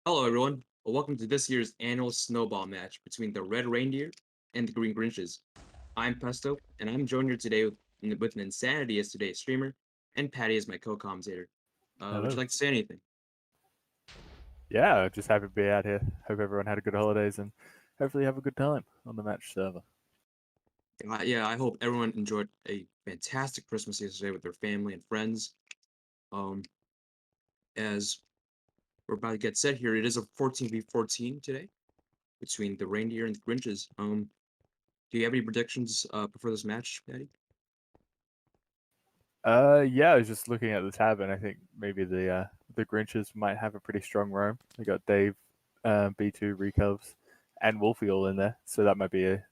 Hello, everyone. Welcome to this year's annual Snowball match between the Red Reindeer and the Green Grinches. I'm Pesto, and I'm joined here today with an Insanity as today's streamer, and Patty as my co-commentator. Would you Hello. like to say anything? Yeah, just happy to be out here. Hope everyone had a good holidays and hopefully have a good time on the match server. Yeah, I hope everyone enjoyed a fantastic Christmas yesterday with their family and friends. Um, as we're about to get set here, it is a 14v14 today between the Reindeer and the Grinches. Do you have any predictions before this match, Patty? Yeah, I was just looking at the tab and I think maybe the Grinches might have a pretty strong roam. They got Dave, B2, Recovs, and Wolfie all in there, so that might be a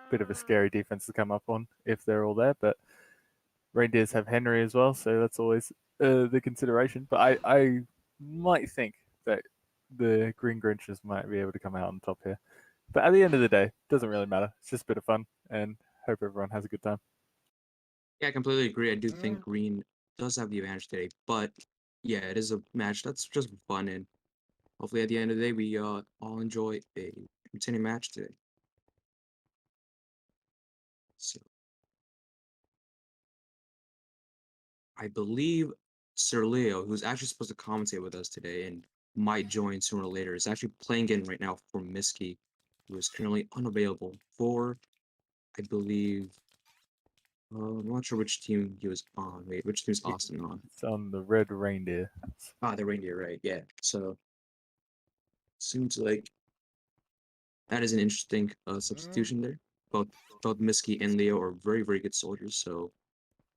bit of a scary defense to come up on if they're all there. But Reindeers have Henry as well, so that's always the consideration. But I might think that the Green Grinches might be able to come out on top here. But at the end of the day, it doesn't really matter. It's just a bit of fun, and hope everyone has a good time. Yeah, I completely agree. I do think Green does have the advantage today, but yeah, it is a match that's just fun, and hopefully at the end of the day, we all enjoy a continuing match today. So I believe Sir Leo, who's actually supposed to commentate with us today and might join sooner or later, is actually playing in right now for Miski, who is currently unavailable for, I believe, I'm not sure which team he was on. Wait, which team is Austin on? It's on the Red Reindeer. Ah, the Reindeer, right? Yeah. So seems like that is an interesting substitution there. Both Miski and Leo are very, very good soldiers, so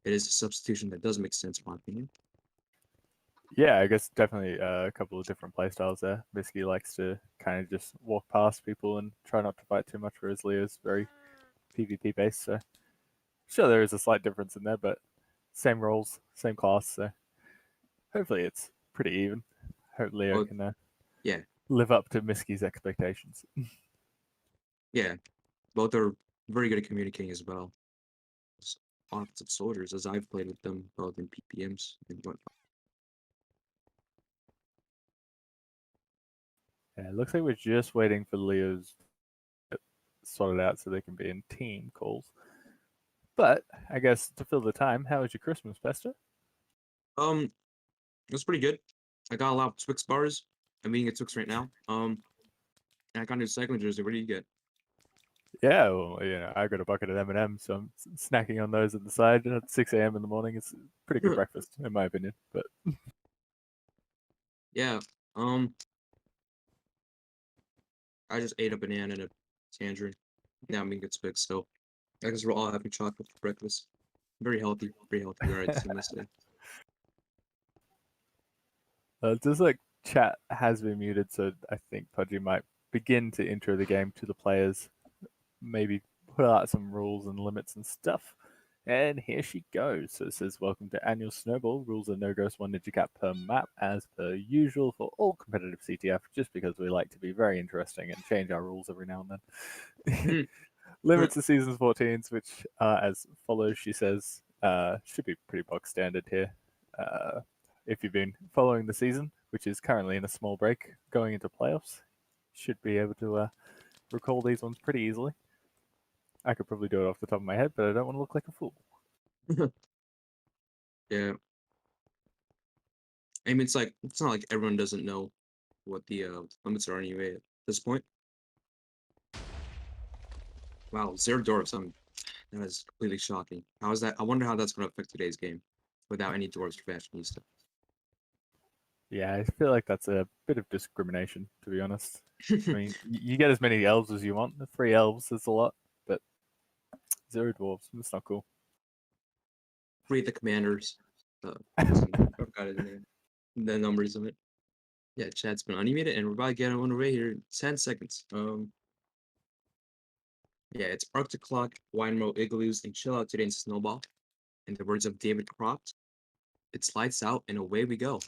it is a substitution that does make sense in my opinion. Yeah, I guess definitely a couple of different playstyles there. Misky likes to kind of just walk past people and try not to fight too much, whereas Leo's very PvP based. So sure, there is a slight difference in there, but same roles, same class. So hopefully it's pretty even. Hope Leo Both, can yeah, live up to Misky's expectations. yeah, both are very good at communicating as well. As offensive soldiers, as I've played with them both in PPMs and whatnot. Yeah, it looks like we're just waiting for Leo's sorted out so they can be in team calls. But I guess to fill the time, how was your Christmas, Pester? It was pretty good. I got a lot of Twix bars. I'm eating a Twix right now. And I got a new cycling jersey. What do you get? Yeah, well, I got a bucket of M&Ms, so I'm snacking on those at the side at 6 a.m. in the morning. It's a pretty good breakfast, in my opinion. But Yeah, I just ate a banana and a tangerine. Now I'm eating a Twix, so I guess we're all having chocolate for breakfast. Very healthy, very healthy. All right, team this day. just like chat has been muted, so I think Pudgy might begin to intro the game to the players, maybe put out some rules and limits and stuff. And here she goes. So it says, welcome to Annual Snowball. Rules are no ghost, one ninja cap per map, as per usual for all competitive CTF, just because we like to be very interesting and change our rules every now and then. Mm. Limits to seasons 14s, which are as follows. She says, should be pretty box standard here. If you've been following the season, which is currently in a small break going into playoffs, should be able to recall these ones pretty easily. I could probably do it off the top of my head, but I don't want to look like a fool. Yeah, I mean, it's not like everyone doesn't know what the limits are anyway at this point. Wow, 0 dwarfs. That is completely shocking. How is that? I wonder how that's going to affect today's game without any dwarves for fashionista. Yeah, I feel like that's a bit of discrimination, to be honest. I mean, you get as many elves as you want. The 3 elves is a lot, but 0 dwarves, that's not cool. Create the commanders. I forgot his name. The numbers of it. Yeah, chat's been animated, and we're about to get on the way here in 10 seconds. Yeah, it's Arctic Clock, Wine Row Igloos, and Chill Out today in Snowball. In the words of David Croft, it's lights out and away we go.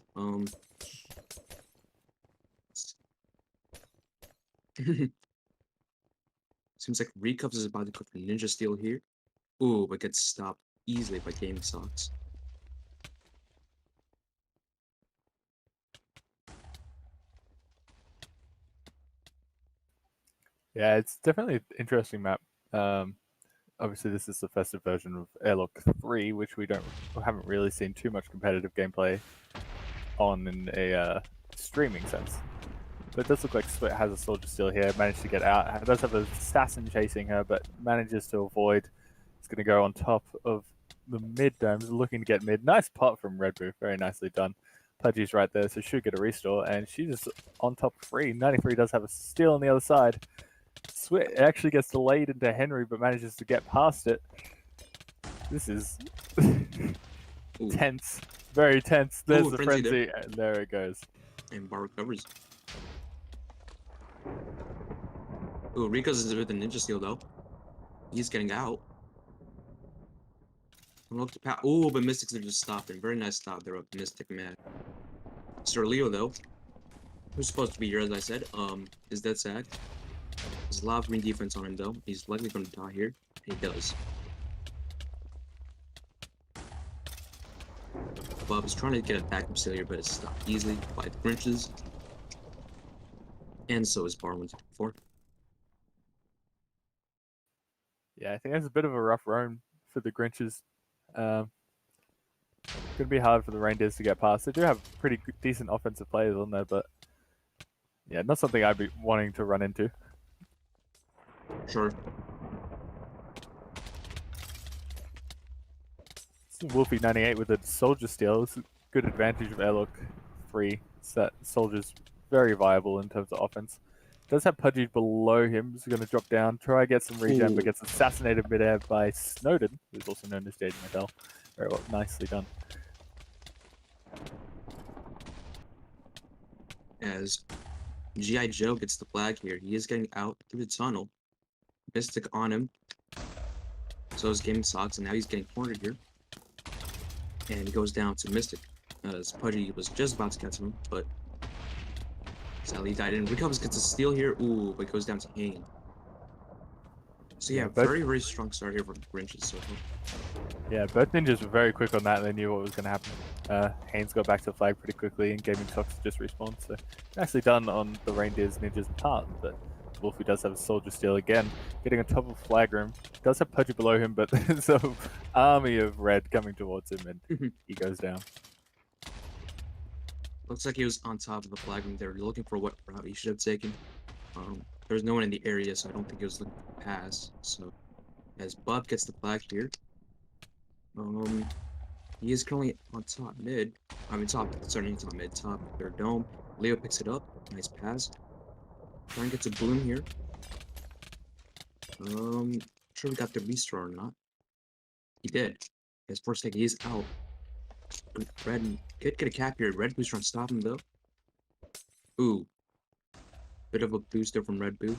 Seems like Recups is about to go for Ninja Steel here. Ooh, but gets stopped easily by Gaming Socks. Yeah, it's definitely an interesting map. Obviously, this is the festive version of Airlock 3, which we haven't really seen too much competitive gameplay on in a streaming sense. But it does look like Split has a Soldier Steel here, managed to get out. It does have a assassin chasing her, but manages to avoid. It's going to go on top of the mid domes, looking to get mid. Nice pot from Red Boo, very nicely done. Pudgy's right there, so should get a restore, and she's on top free. 93 does have a steal on the other side. Swit actually gets delayed into Henry, but manages to get past it. This is tense, very tense. There's Ooh, the frenzy frenzy, there. and there it goes. And bar recovers. Ooh, Rico's is with the ninja steel though. He's getting out. Look to Ooh, but Mystics are just stopping. Very nice stop there of Mystic Man. Sir Leo though, who's supposed to be here as I said, is dead sad. There's a lot of green defense on him though. He's likely going to die here. He does. Bob is trying to get a backup steal here, but it's stopped easily by the Grinches. And so is Bar 154. Yeah, I think that's a bit of a rough roam for the Grinches. Going to be hard for the Reindeers to get past. They do have pretty decent offensive players on there, but yeah, not something I'd be wanting to run into. Sure. Wolfie 98 with a Soldier Steal. It's a good advantage of Airlock 3. So that Soldier's very viable in terms of offense. Does have Pudgy below him. He's going to drop down, try get some regen, but gets assassinated midair by Snowden, who's also known as Jaden Adele. Very well, nicely done. As G.I. Joe gets the flag here, he is getting out through the tunnel. Mystic on him. So is Gaming Socks, and now he's getting cornered here. And he goes down to Mystic. As Pudgy was just about to catch him, but sadly he died. And Recovers gets a steal here. Ooh, but goes down to Hane. So yeah, very, very strong start here from Grinches so far. Yeah, both ninjas were very quick on that, and they knew what was going to happen. Haynes got back to the flag pretty quickly, and Gaming Socks just respawned, so nicely done on the Reindeers ninjas part, but Wolfie does have a Soldier Steal again, getting on top of flag room. Does have Pudgy below him, but there's an army of red coming towards him, and he goes down. Looks like he was on top of the flag room there, looking for what route he should have taken. There's no one in the area, so I don't think he was looking to pass. So, as Bob gets the flag here, he is currently on top mid. Starting top mid, top third dome. Leo picks it up. Nice pass. Trying to get to Bloom here. Sure we got the restore or not. He did. His first take, he is out. Red get a cap here. Red Boo's trying to stop him though. Ooh. Bit of a booster from Red Boo.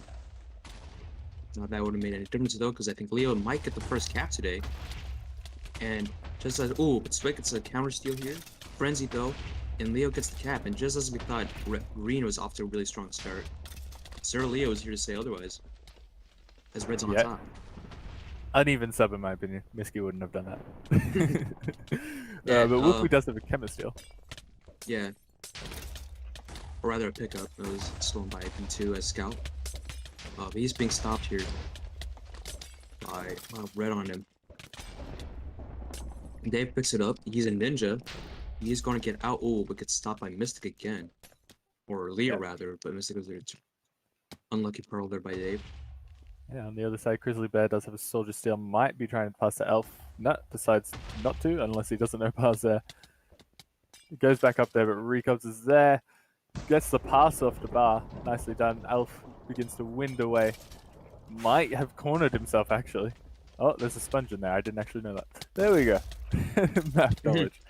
Not that would have made any difference though, because I think Leo might get the first cap today. And just as but Swick gets a counter steal here. Frenzy though, and Leo gets the cap. And just as we thought, Green was off to a really strong start. Sir Leo is here to say otherwise. As Red's on top. Uneven sub in my opinion. Miski wouldn't have done that. But Wolfie does have a chemist steal. Yeah. Or rather a pickup. It was stolen by P2 as Scout. But he's being stopped here by Red on him. Dave picks it up. He's a ninja. He's going to get out. Oh, but gets stopped by Mystic again. Or Leo, rather. But Mystic was there too. Unlucky Pearl there by Dave. Yeah, on the other side, Grizzly Bear does have a Soldier Steal. Might be trying to pass the Elf. Nut decides not to, unless he doesn't know pass there. He goes back up there, but Recobs is there. Gets the pass off the bar. Nicely done. Elf begins to wind away. Might have cornered himself, actually. Oh, there's a sponge in there. I didn't actually know that. There we go. Map knowledge.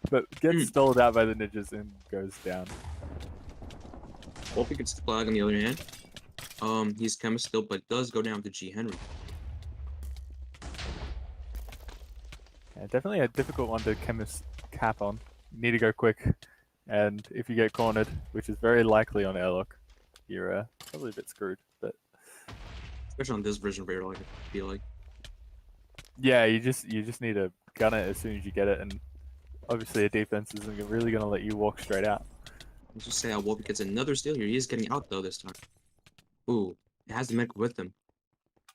But gets stalled out by the ninjas and goes down. Wolfie gets the flag on the other hand. He's chemist still, but does go down to G. Henry. Yeah, definitely a difficult one to chemist cap on. You need to go quick. And if you get cornered, which is very likely on airlock, you're probably a bit screwed. But especially on this version of airlock, I feel like. Yeah, you just need to gun it as soon as you get it, and obviously a defense isn't really going to let you walk straight out. Let's just say how Wolfie gets another steal here. He is getting out though this time. Ooh, It has the medic with him.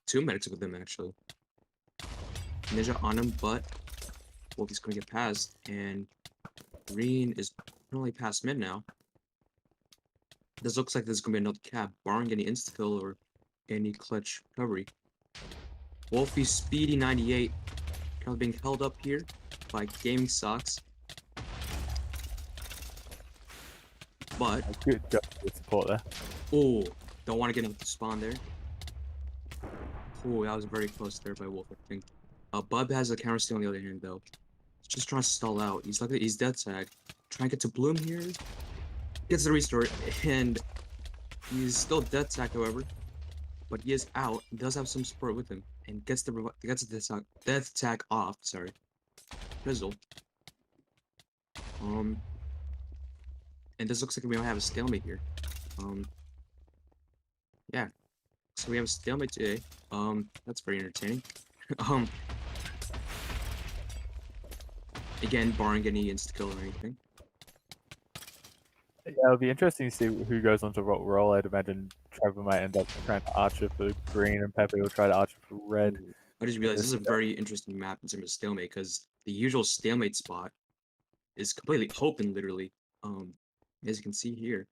2 medics with him, actually. Ninja on him, but Wolfie's gonna get past, and green is only past mid now. This looks like there's gonna be another cap, barring any insta-kill or any clutch recovery. Wolfie speedy 98, kind of being held up here by gaming socks, but Good job with support there. oh, don't want to get into the spawn there. Oh, that was very close there by Wolf, I think. Bub has a counter steal on the other hand though. He's just trying to stall out. He's dead tag. Trying to get to Bloom here. Gets the restore, and he's still dead tag however. But he is out. He does have some support with him, and gets the death tag off. Sorry, Frizzle. And this looks like we don't have a stalemate here. Yeah. So we have a stalemate today. That's very entertaining. um, Again, barring any insta-kill or anything. Yeah, it'll be interesting to see who goes on to what role. I'd imagine Trevor might end up trying to archer for green, and Pepe will try to archer for red. Ooh. I just realized this is a very interesting map in terms of stalemate because the usual stalemate spot is completely open, literally. As you can see here.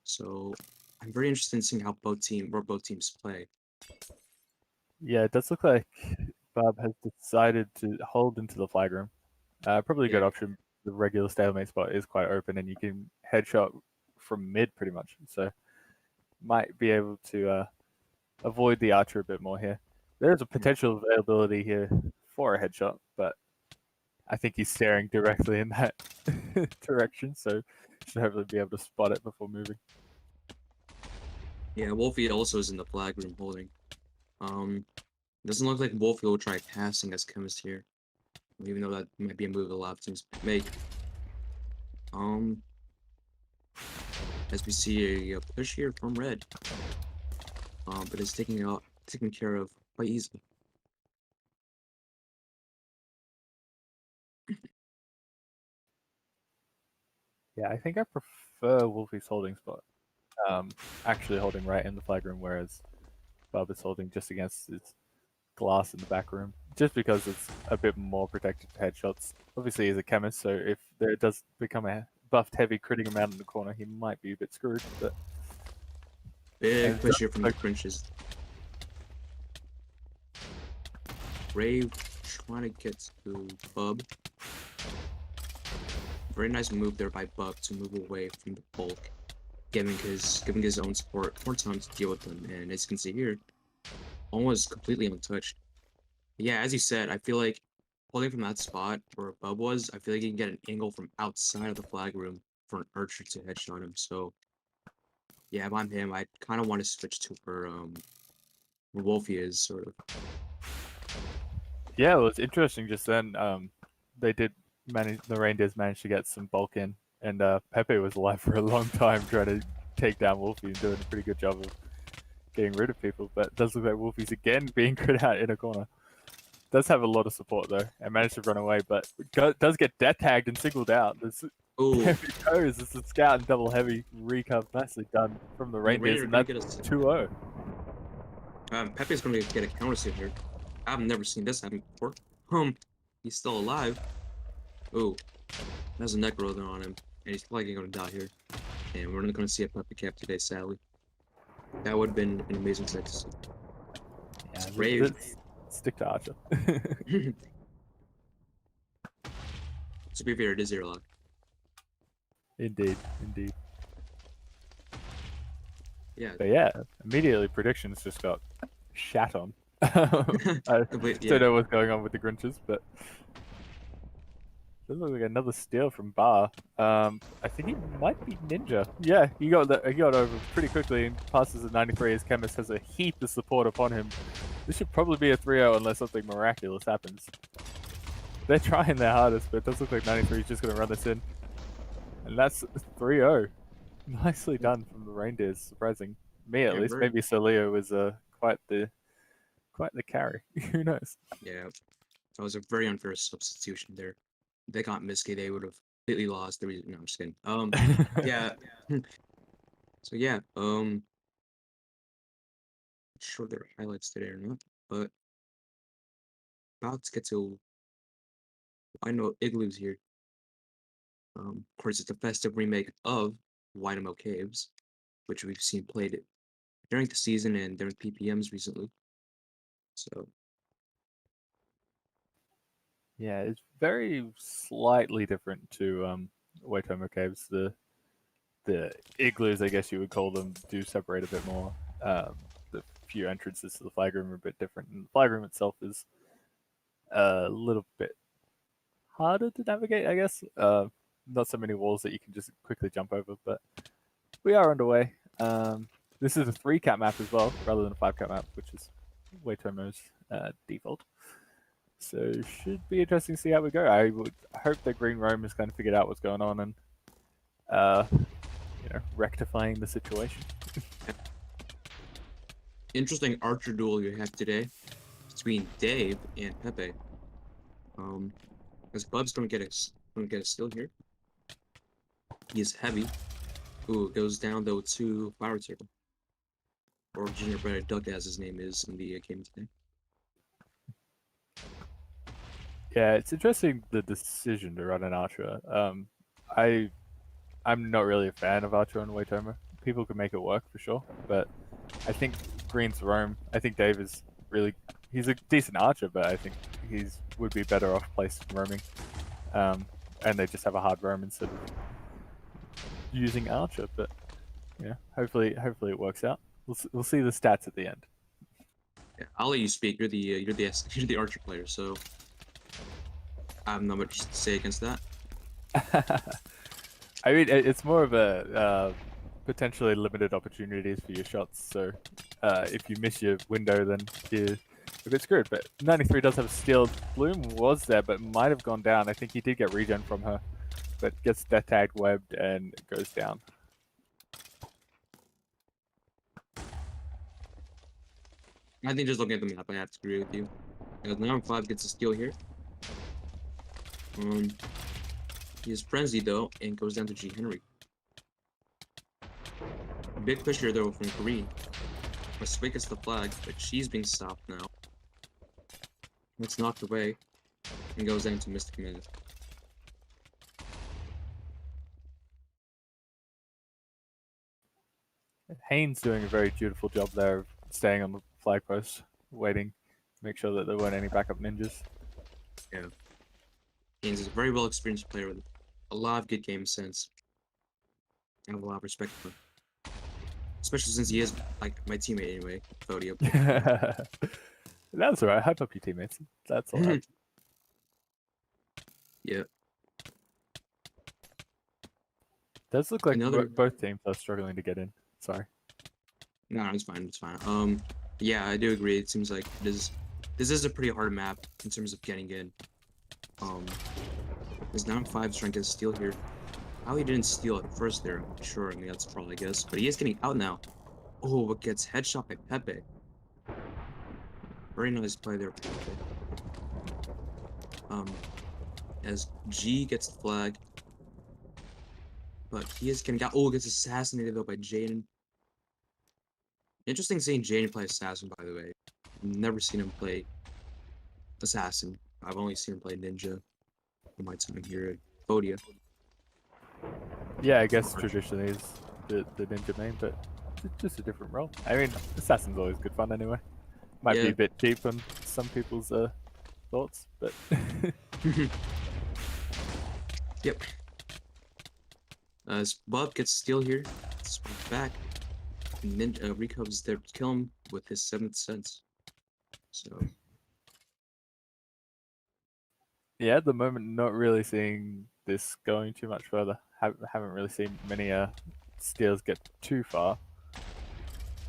So I'm very interested in seeing how both teams play. Yeah, it does look like Bob has decided to hold into the flag room. Probably a good Yeah. option. The regular stalemate spot is quite open, and you can headshot from mid pretty much. So might be able to avoid the archer a bit more here. There's a potential availability here for a headshot, but I think he's staring directly in that direction, so should hopefully be able to spot it before moving. Yeah, Wolfie also is in the flag room holding. Doesn't look like Wolfie will try passing as chemist here, even though that might be a move a lot of teams make. As we see a push here from red, but it's taken care of quite easily. Yeah, I think I prefer Wolfie's holding spot. Actually holding right in the flag room, whereas Bob is holding just against his glass in the back room, just because it's a bit more protected to headshots. Obviously, he's a chemist, so if there does become a buffed heavy critting him out in the corner, he might be a bit screwed. But Big push here from the Grinches. Brave trying to get to Bub. Very nice move there by Bub to move away from the bulk, giving his own support more time to deal with them. And as you can see here, almost completely untouched. Yeah, as you said, I feel like holding from that spot where Bub was, I feel like you can get an angle from outside of the flag room for an archer to headshot him. So yeah, if I'm him, I kind of want to switch to where Wolfie is sort of. yeah, well, it's interesting. Just then, they did manage. The reindeers managed to get some bulk in, and Pepe was alive for a long time trying to take down Wolfie and doing a pretty good job of getting rid of people. But it does look like Wolfie's again being crit out in a corner. Does have a lot of support though, and managed to run away, but does get death tagged and singled out. Oh, There he goes. It's a scout and double heavy recov. Nicely done from the reindeers, and that's 2-0. Pepe's gonna get a counter steal here. I've never seen this happen before. He's still alive. Oh, there's a neck roller on him, and he's probably gonna die here. And we're not gonna see a Pepe cap today, sadly. That would have been an amazing sight to see. Yeah, Brave. Stick to Archer. To be fair, it is airlock. Indeed, indeed. Yeah. But yeah, immediately predictions just got shat on. I don't know what's going on with the Grinches, but it looks like another steal from Bar. I think he might be Ninja. Yeah, he got over pretty quickly and passes the 93. His chemist has a heap of support upon him. This should probably be a 3-0 unless something miraculous happens. They're trying their hardest, but it does look like 93 is just going to run this in. And that's 3-0. Nicely done from the reindeers, surprising me at least. Maybe Solio was quite the carry. Who knows? Yeah, that was a very unfair substitution there. If they got Miski, they would have completely lost. No, I'm just kidding. Yeah. So yeah, sure there are highlights today or not, but about to get to I know Igloos here. Of course, it's a festive remake of Wynamo Caves, which we've seen played during the season and during PPMs recently. So Yeah, it's very slightly different to Waitomo Caves. The igloos, I guess you would call them, do separate a bit more. The few entrances to the flag room are a bit different, and the flag room itself is a little bit harder to navigate, I guess. Not so many walls that you can just quickly jump over, but we are underway. This is a 3-cap map as well, rather than a 5-cap map, which is Waitomo's default. So should be interesting to see how we go. I would hope that Green Rome has kind of figured out what's going on and rectifying the situation. interesting archer duel you have today between Dave and Pepe. As Bub's gonna get a steal here. He is heavy. Ooh, goes down though to Flower Circle. Or Gingerbread Duck as his name is in the game today. Yeah, it's interesting the decision to run an Archer. I'm not really a fan of Archer on Waitomo. People could make it work for sure, but I think Green's Rome. I think Dave is he's a decent Archer, but I think he's would be better off placed roaming. And they just have a hard roam instead of using Archer. But yeah, hopefully it works out. We'll see the stats at the end. Yeah, I'll let you speak. You're the you're the archer player, so I have not much to say against that. I mean, it's more of a potentially limited opportunities for your shots. So if you miss your window, then you're a bit screwed. But 93 does have a steal. Bloom was there, but might have gone down. I think he did get regen from her, but gets death tagged, webbed, and goes down. I think just looking at the map, I have to agree with you. Because 9-5 gets a steal here. He is frenzied though, and goes down to G Henry. Big push here though from Green. Maswik gets the flag, but she's being stopped now. It's knocked away and goes down to Mystic Man. Haynes doing a very dutiful job there of staying on the flag post, waiting, make sure that there weren't any backup ninjas. Yeah. Haynes is a very well experienced player with a lot of good game sense. I have a lot of respect for him. Especially since he is like my teammate anyway, Fodio. That's alright. Hype up your teammates. That's alright. Yeah. Does look like both teams are struggling to get in. Sorry. No, it's fine. It's fine. Yeah, I do agree. It seems like this is a pretty hard map in terms of getting in. His 9-5 is trying to get a steal here. How he didn't steal at first there, I'm not sure. I mean, that's probably a guess. But he is getting out now. Oh, but gets headshot by Pepe. Very nice play there, Pepe. As G gets the flag. But he is getting out. Oh, gets assassinated though by Jaden. Interesting seeing Jaden play Assassin, by the way. I've never seen him play Assassin. I've only seen him play Ninja in my time here at Fodia. Yeah, I guess traditionally is the Ninja main, but it's just a different role. I mean, Assassin's always good fun anyway. Might be a bit deep on some people's thoughts, but... Yep. As Bob gets steal here, swing back. Ninja recovers there to kill him with his 7th sense. So yeah, at the moment, not really seeing this going too much further. Haven't really seen many steals get too far.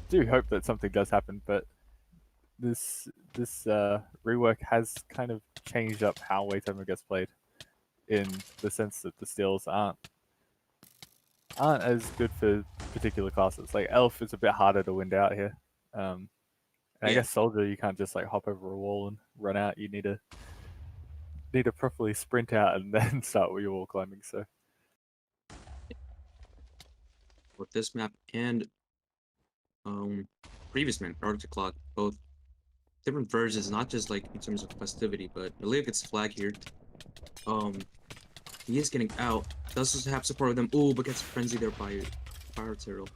Do hope that something does happen, but this rework has kind of changed up how Waitomo gets played, in the sense that the steals aren't as good for particular classes. Like Elf is a bit harder to wind out here. And I guess Soldier, you can't just like hop over a wall and run out. You need to properly sprint out and then start with your wall climbing. So with this map and previous man, Arctic Clock, both different versions, not just like in terms of festivity, but Leo gets flag here. He is getting out. Does just have support with them. Ooh, but gets frenzied there by Fire Turtle.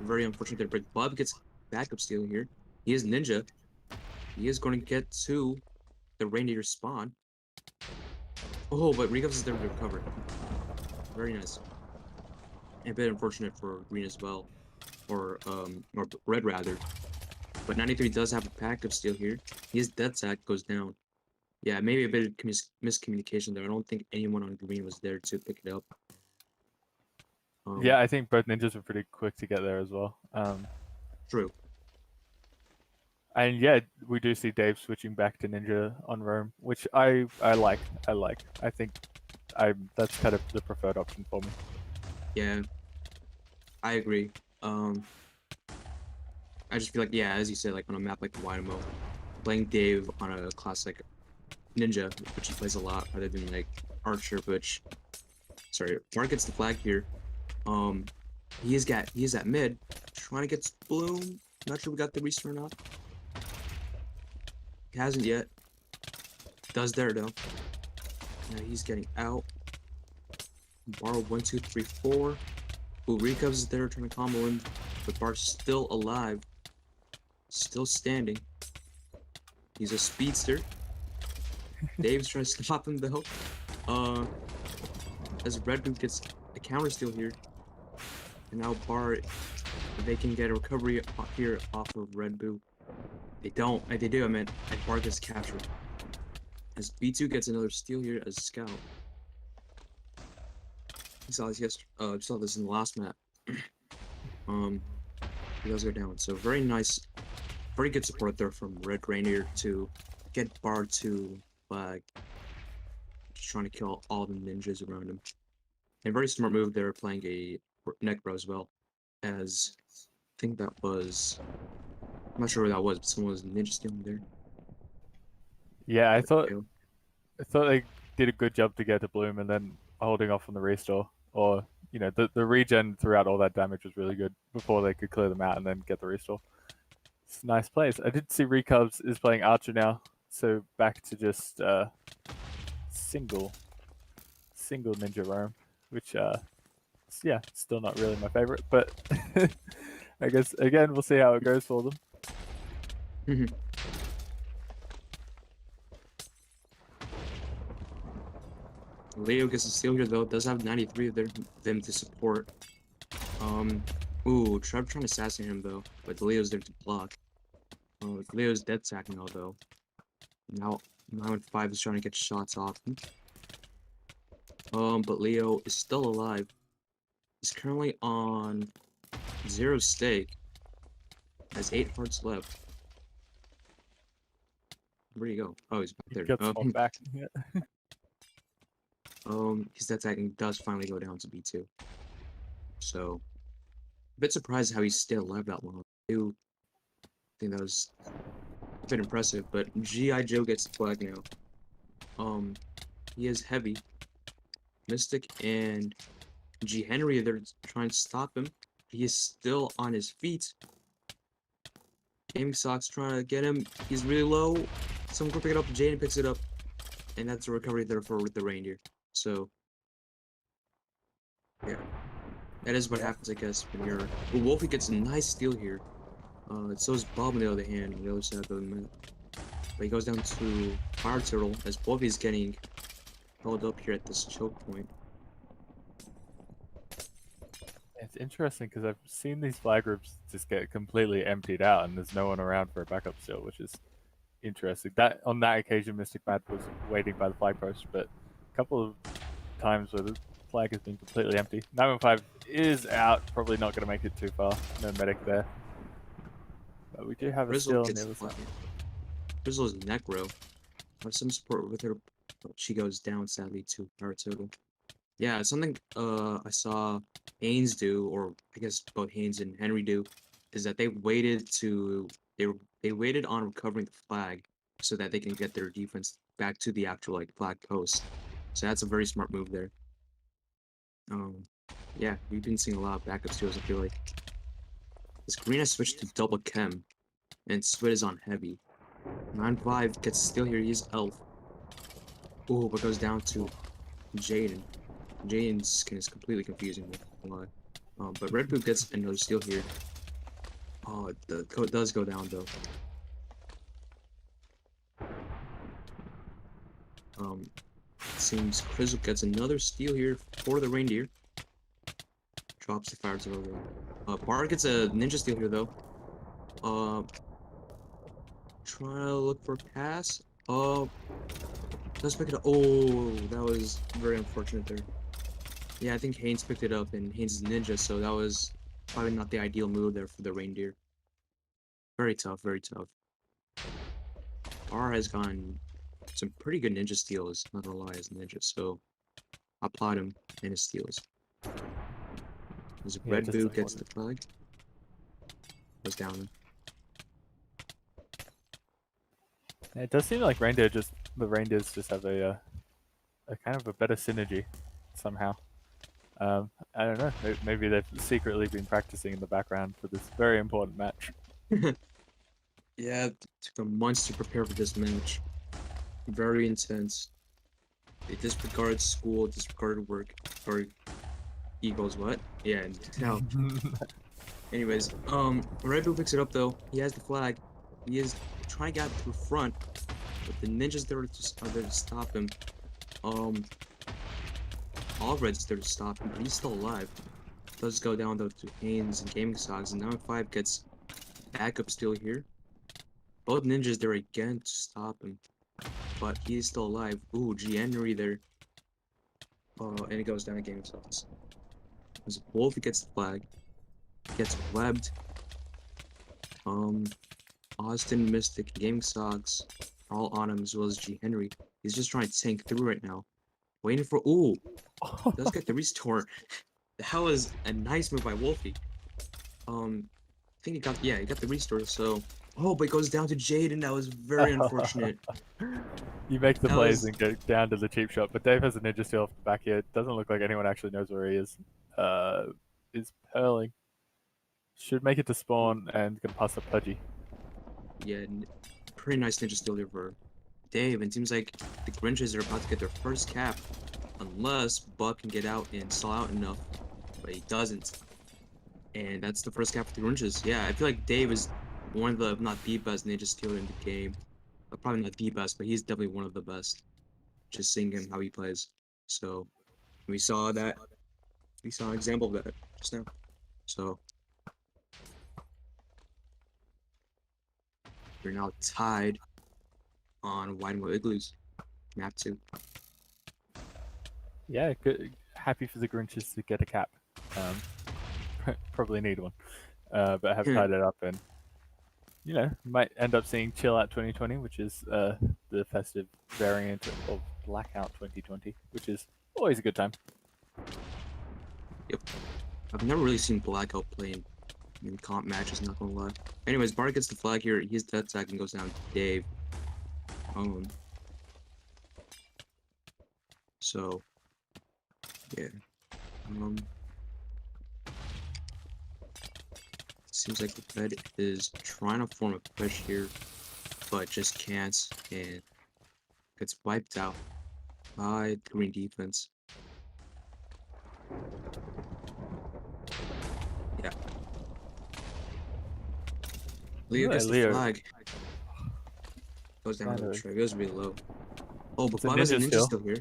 Very unfortunate there, but Bob gets backup steal here. He is Ninja. He is going to get to the reindeer spawn. Oh, but Recovs is there to recover. Very nice. A bit unfortunate for green as well, or red rather. But 93 does have a backup steal here. His dead sack goes down. Yeah, maybe a bit of miscommunication there. I don't think anyone on green was there to pick it up. Yeah, I think both ninjas were pretty quick to get there as well. True. And yeah, we do see Dave switching back to ninja on roam, which I like. I think that's kind of the preferred option for me. Yeah, I agree. I just feel like, yeah, as you said, like on a map like the Dynamo, playing Dave on a classic ninja, which he plays a lot, rather than like Archer, which, sorry, Mark gets the flag here. He is at mid, trying to get Bloom. Not sure we got the restore or not. He hasn't yet. Does there though. Now he's getting out. Bar 1, 2, 3, 4. Ooh, Recovs is there trying to combo him, but Bar's still alive. Still standing. He's a speedster. Dave's trying to stop him though. As Red Boot gets a counter steal here. And now Bar, they can get a recovery here off of Red Boot. They don't. They do, I meant. And Bar gets captured. As B2 gets another steal here as Scout. We saw this saw this in the last map. He does go down. So very nice, very good support there from Red Rainier to get Bar to flag. Just trying to kill all the ninjas around him. And very smart move there, playing a Necro as well. As I think that was, I'm not sure where that was, but someone was ninja stealing there. Yeah, I thought they did a good job to get to Bloom and then holding off on the restore. Or, you know, the regen throughout all that damage was really good before they could clear them out and then get the restore. It's nice plays. I did see Recubs is playing Archer now, so back to just single ninja roam, which yeah, still not really my favorite, but I guess again we'll see how it goes for them. Leo gets a steal here though. Does have 93 of them to support. Ooh, Trev trying to assassinate him though, but Leo's there to block. Leo's dead sack now though. Now 915 is trying to get shots off him. But Leo is still alive. He's currently on 0 stake. Has 8 hearts left. Where'd he go? Oh, he's back there. Got spawned back. Yeah. His dead sacking does finally go down to B2. So, a bit surprised how he's still alive that long. I do think that was a bit impressive, but G.I. Joe gets the flag now. He is heavy. Mystic and G. Henry, they're trying to stop him. He is still on his feet. Gaming Socks trying to get him. He's really low. Someone go pick it up. Jaden picks it up. And that's a recovery there for the reindeer. So, yeah. That is what happens, I guess, when you're... Well, Wolfie gets a nice steal here. So is Bob on the other hand, on the other side of the map. But he goes down to Fire Turtle as Wolfie's getting held up here at this choke point. It's interesting because I've seen these flag groups just get completely emptied out and there's no one around for a backup still, which is interesting. That on that occasion, Mystic Mad was waiting by the flag post, but a couple of times where the flag has been completely empty. 915 is out, probably not going to make it too far. No medic there. But we do have a steal on the other side. Frizzle's Necro. I have some support with her, but she goes down sadly to Power Total. Yeah, something I saw Haynes do, or I guess both Haynes and Henry do, is that they waited on recovering the flag so that they can get their defense back to the actual like flag post. So that's a very smart move there. Yeah, we've been seeing a lot of backup steals. I feel like This green has switched to double chem, and Squid is on heavy. 9-5 gets steal here. He's elf. Ooh, but goes down to Jaden. Jaden's skin is completely confusing. But Red Boot gets another steal here. Oh, the code does go down though. Seems Crizzle gets another steal here for the reindeer. Drops the fire to Bart gets a ninja steal here though. Trying to look for a pass. Let's pick it up. Oh, that was very unfortunate there. Yeah, I think Haynes picked it up, and Haynes is ninja, so that was probably not the ideal move there for the reindeer. Very tough, very tough. R has gotten some pretty good ninja steals, not gonna lie, as ninja, so I applaud him and his steals. As Red Boot gets the flag. Goes down. It does seem like the reindeers just have a kind of a better synergy somehow. I don't know. Maybe they've secretly been practicing in the background for this very important match. Yeah, it took them months to prepare for this match. Very intense. They disregarded school, disregarded work, or Eagles, what? Yeah, no. Anyways, Red Bull picks it up though. He has the flag. He is trying to get through front, but the ninjas there are there to stop him. All Red's there to stop him, but he's still alive. Does go down though to Haynes and Gaming Socks, and now 5 gets backup steal here. Both ninjas there again to stop him, but he is still alive. Ooh, Henry there. And it goes down to Gaming Socks. As Wolf gets the flag, gets webbed. Austin, Mystic, Gaming Socks all on him, as well as G. Henry. He's just trying to tank through right now. Waiting for ooh! Does get the restore. That was a nice move by Wolfie. I think he got the restore, so but it goes down to Jaden. That was very unfortunate. You make the plays and go down to the cheap shot, but Dave has a ninja steal off the back here. It doesn't look like anyone actually knows where he is. Is purling. Should make it to spawn and gonna pass up Pudgy. Yeah, pretty nice ninja steal there for Dave. And it seems like the Grinches are about to get their first cap, unless Buck can get out and stall out enough, but he doesn't. And that's the first cap for the Grinches. Yeah, I feel like Dave is one of the, if not the best ninja stealer in the game. Probably not the best, but he's definitely one of the best. Just seeing him how he plays. So we saw that. We saw an example of that just now. So we're now tied on White and White Igloos. Map 2. Yeah, good. Happy for the Grinches to get a cap. Probably need one. But have tied it up and, might end up seeing Chill Out 2020, which is the festive variant of Blackout 2020, which is always a good time. Yep. I've never really seen Blackout play in comp matches, not gonna lie. Anyways, Bart gets the flag here. He's dead attack and goes down to Dave. So, yeah. Seems like the Fed is trying to form a push here, but just can't, and gets wiped out by the green defense. Yeah. Leo gets the flag. Goes down to the tray. Goes really low. Oh, but Bob has a ninja still here.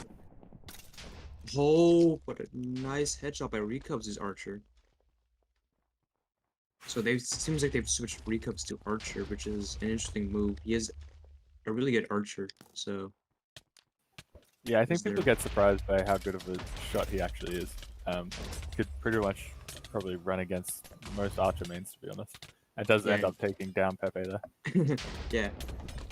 Oh, what a nice headshot by Recubs' Archer. So seems like they've switched Recubs to Archer, which is an interesting move. He is a really good Archer, so yeah, I think people get surprised by how good of a shot he actually is. Could pretty much probably run against most Archer mains, to be honest. And does end up taking down Pepe there. Yeah.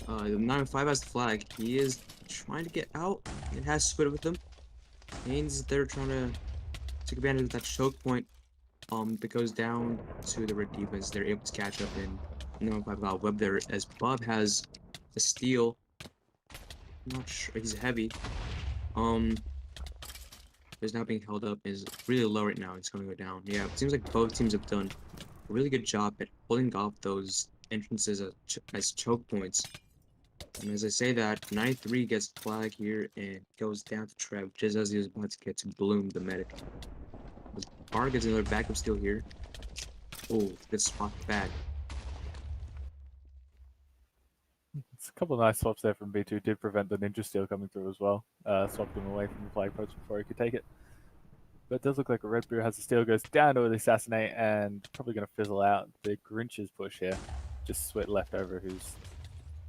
The 9-5 has the flag. He is trying to get out. It has Squid with him. Haynes is there trying to take advantage of that choke point. That goes down to the red defense. They're able to catch up, and 9-5 got web there as Bob has a steal. I'm not sure, he's heavy. He's now being held up, is really low right now. It's gonna go down. Yeah, it seems like both teams have done really good job at pulling off those entrances as choke points. And as I say that, 93 gets flag here and goes down to Trev just as he was about to get to Bloom, the medic. Bar gets another backup steal here. Oh, good spot back. It's a couple of nice swaps there from B2. Did prevent the ninja steal coming through as well. Swapped him away from the flag post before he could take it. But it does look like a Red Brew has a steal, goes down to the assassinate, and probably going to fizzle out. The Grinch's push here. Just Swit left over, who's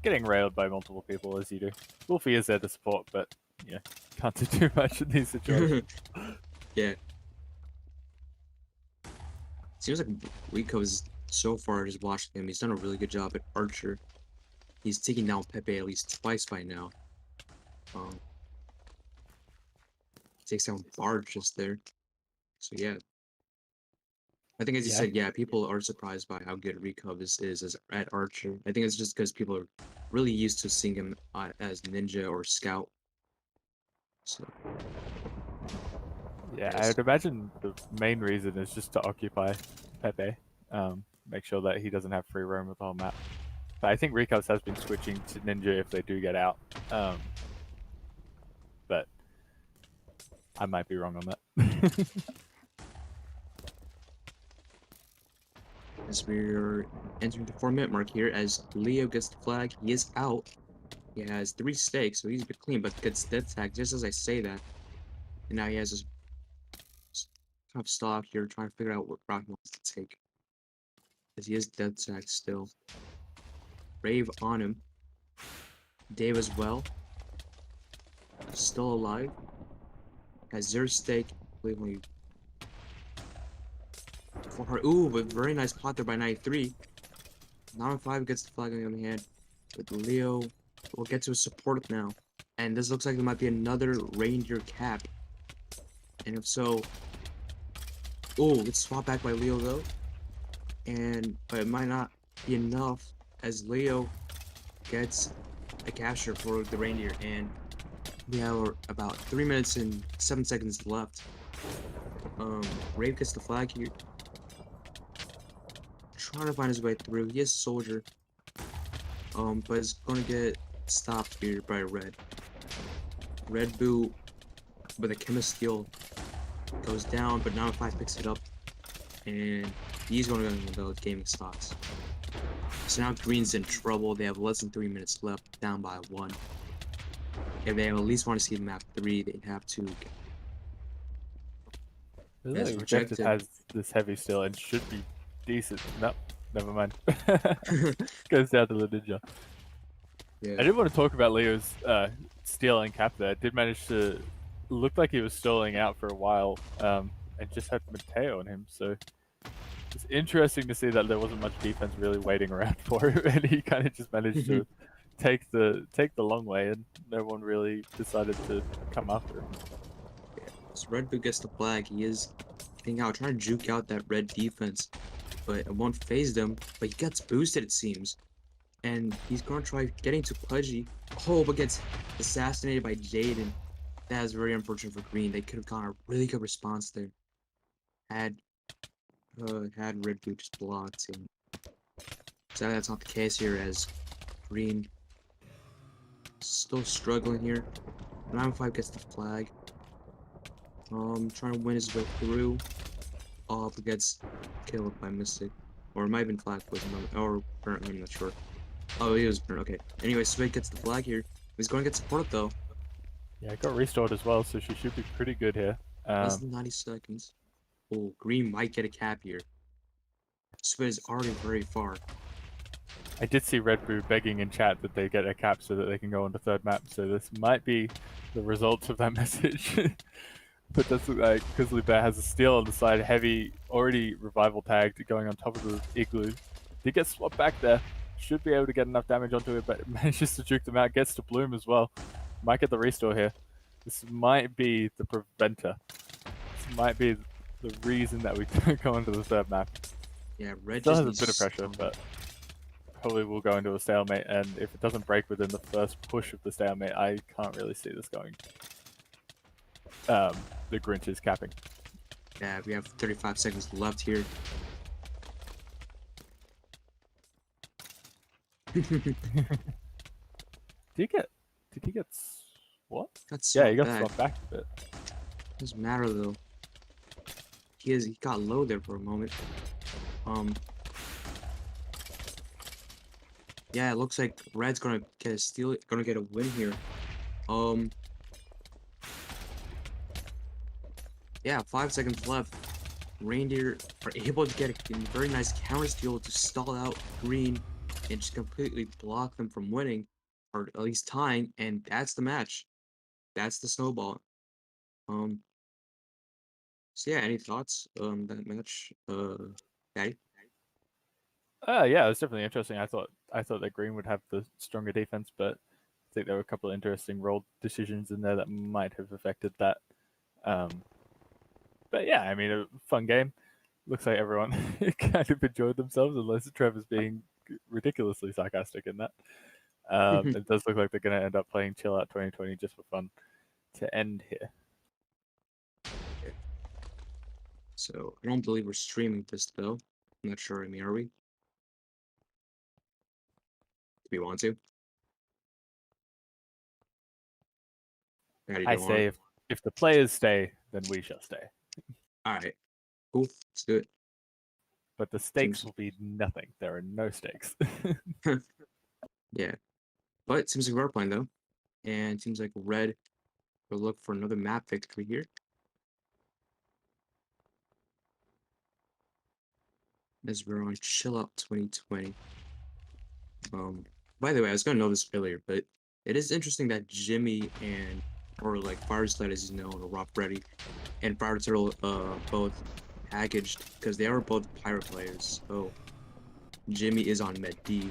getting railed by multiple people, as you do. Wolfie is there to support, but yeah, can't do too much in these situations. Yeah. Seems like Rico is so far just watching him. He's done a really good job at Archer. He's taking down Pepe at least twice by now. Takes down Bard just there. So yeah. I think as you said, yeah, people are surprised by how good Rico is as at Archer. I think it's just because people are really used to seeing him as Ninja or Scout. So yeah, yes. I would imagine the main reason is just to occupy Pepe. Make sure that he doesn't have free roam with the whole map. But I think Recovs has been switching to Ninja if they do get out. But I might be wrong on that. As we're entering the 4-minute mark here, as Leo gets the flag, he is out. He has 3 stakes, so he's a bit clean, but gets death tag just as I say that. And now he has this kind of stall out here trying to figure out what route he wants to take. As he is death tag still. Rave on him. Dave as well. Still alive. Has 0 stake. Ooh, but very nice pot there by 93. 9-5 gets the flag on the other hand. But Leo will get to his support now. And this looks like there might be another reindeer cap. And if so... Oh, gets swapped back by Leo though. But it might not be enough as Leo gets a capture for the reindeer. And we have about 3 minutes and 7 seconds left. Rave gets the flag here. Trying to find his way through. He is soldier. But is gonna get stopped here by Red. Red Boo with a chemist steal goes down, but now 5 picks it up. And he's gonna go to gaming stocks. So now Green's in trouble. They have less than 3 minutes left, down by 1. If they at least want to see map 3, they'd have to. As Rejected has this heavy steal and should be decent. Nope, never mind. Goes down to the ninja. Yeah. I did want to talk about Leo's steal and cap there. Did manage to look like he was stalling out for a while, and just had Mateo on him. So it's interesting to see that there wasn't much defense really waiting around for him, and he kind of just managed to take the long way, and no one really decided to come after him. Yeah. So Red Boo gets the flag. He is getting out, trying to juke out that red defense, but it won't phase them. But he gets boosted, it seems. And he's gonna try getting to Pudgy. Oh, but gets assassinated by Jaden. That is very unfortunate for Green. They could have gotten a really good response there. Had Red Boo just blocked him. Sadly, that's not the case here, as Green still struggling here. 9-5 gets the flag. Trying to win his way through. Oh, but gets killed by Mystic. Or it might have been flag with another, or currently, I'm not sure. Oh, he was burnt. Okay. Anyway, Swig gets the flag here. He's going to get supported though. Yeah, got restored as well, so she should be pretty good here. Less than 90 seconds. Oh, Green might get a cap here. Swig is already very far. I did see Red Brew begging in chat that they get a cap so that they can go on the 3rd map, so this might be the result of that message. But does look like Grizzly Bear has a steal on the side, heavy, already revival tagged, going on top of the Igloo. Did get swapped back there. Should be able to get enough damage onto it, but it manages to juke them out. Gets to Bloom as well. Might get the restore here. This might be the preventer. This might be the reason that we don't go into the 3rd map. Yeah, Red still has a bit of pressure, but probably will go into a stalemate. And if it doesn't break within the first push of the stalemate, I can't really see this going. The Grinch is capping. Yeah, we have 35 seconds left here. Did he get? Did he get? What? That's Yeah, so he got bad. swapped back a bit. Doesn't matter though. He got low there for a moment. Yeah, it looks like Red's gonna get a steal, gonna get a win here. Yeah, 5 seconds left. Reindeer are able to get a very nice counter steal to stall out Green and just completely block them from winning, or at least tying, and that's the match. That's the snowball. Um, so yeah, any thoughts that match? Daddy? Yeah, it was definitely interesting. I thought that Green would have the stronger defense, but I think there were a couple of interesting role decisions in there that might have affected that. But yeah, I mean, a fun game. Looks like everyone kind of enjoyed themselves, unless Trevor's being ridiculously sarcastic in that. It does look like they're going to end up playing Chill Out 2020 just for fun to end here. Yeah. So I don't believe we're streaming this though. I'm not sure. I mean, are we? Do we want to? Daddy, do I you want say to? if the players stay, then we shall stay. All right, cool. Let's do it. But the stakes Seems will be nothing. There are no stakes. yeah, but it seems like we're playing though, and it seems like Red will look for another map victory here. As we're on Chill Out 2020. By the way, I was gonna know this earlier, but it is interesting that Jimmy and or like Fireslide as he's known, or Rob Freddy and Fire Turtle both packaged because they are both pirate players. So Jimmy is on Med D.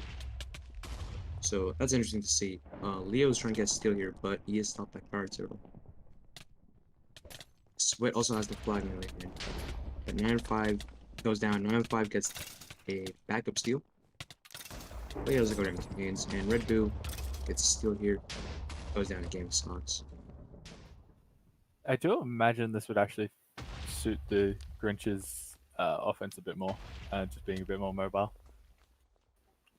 So that's interesting to see. Leo's trying to get steal here, but he is stopped by Fire Turtle. Sweat also has the flag in the right hand. But 9-5 goes down. 9-5 gets a backup steal. But he doesn't go down to gains. And Red Boo gets a steal here. Goes down to game stocks. I do imagine this would actually suit the Grinch's offense a bit more, just being a bit more mobile.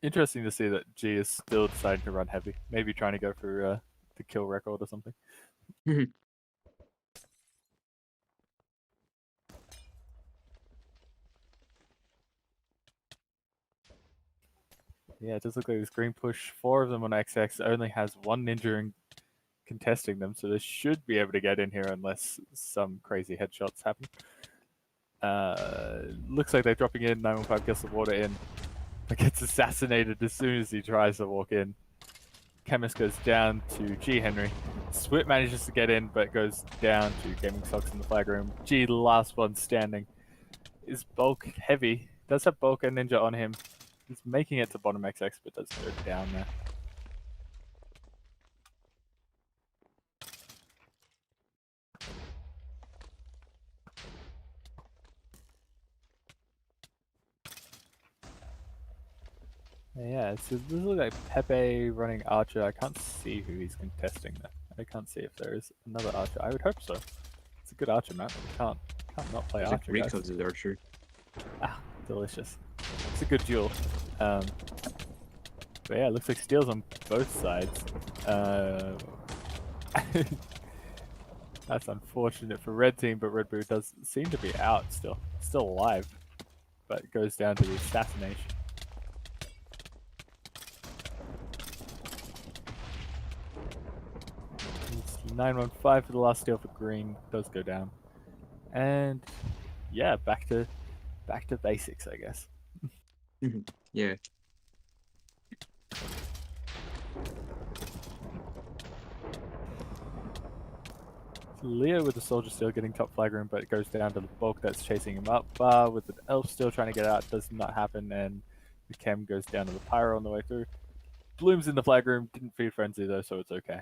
Interesting to see that G is still deciding to run heavy, maybe trying to go for the kill record or something. Yeah, it does look like this green push. 4 of them on XX only has 1 ninja in contesting them, so they should be able to get in here unless some crazy headshots happen. Looks like they're dropping in. 915 gets the water in, but gets assassinated as soon as he tries to walk in. Chemist goes down to G Henry. Swit manages to get in, but goes down to Gaming Socks in the flag room. G, the last one standing. Is bulk heavy? Does have bulk and ninja on him. He's making it to bottom XX, but does go down there. Yeah, so this looks like Pepe running Archer. I can't see who he's contesting there. I can't see if there is another Archer. I would hope so. It's a good Archer map. You can't not play There's Archer, a guys. Rico's Archer. Ah, delicious. It's a good duel. But yeah, it looks like steals on both sides. That's unfortunate for Red Team, but Red Boo does seem to be out still alive, but it goes down to the assassination. 915 for the last steal for Green does go down, and yeah, back to basics, I guess. Yeah. Leo with the soldier still getting top flag room, but it goes down to the bulk that's chasing him up. With the elf still trying to get out, does not happen, and the chem goes down to the pyro on the way through. Bloom's in the flag room, didn't feed frenzy though, so it's okay.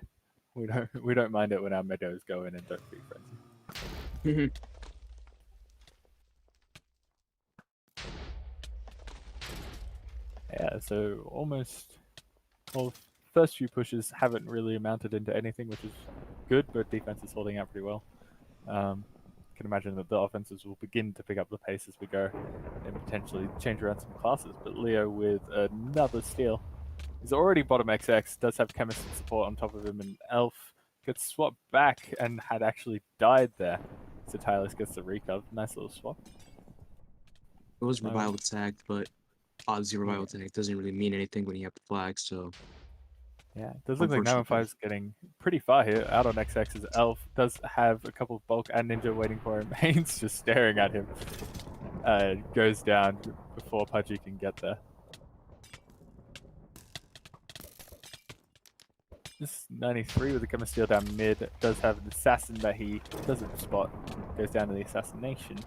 We don't mind it when our meadows go in and don't feed frenzy. Yeah, so almost well, first few pushes haven't really amounted into anything, which is good, but defense is holding out pretty well. Can imagine that the offenses will begin to pick up the pace as we go and potentially change around some classes. But Leo with another steal He's already bottom XX, does have Chemist and support on top of him, and Elf gets swapped back and had actually died there. So Tylus gets the recov. Nice little swap. It was No. revival tagged, but obviously revival tag doesn't really mean anything when you have the flag, so Yeah, it does look like unfortunately. 915 is getting pretty far here. Out on XX's Elf does have a couple of bulk and ninja waiting for him. Haynes just staring at him. Goes down before Pudgy can get there. This 93 with the Chemist Steel down mid does have an assassin that he doesn't spot. Goes down to the assassination.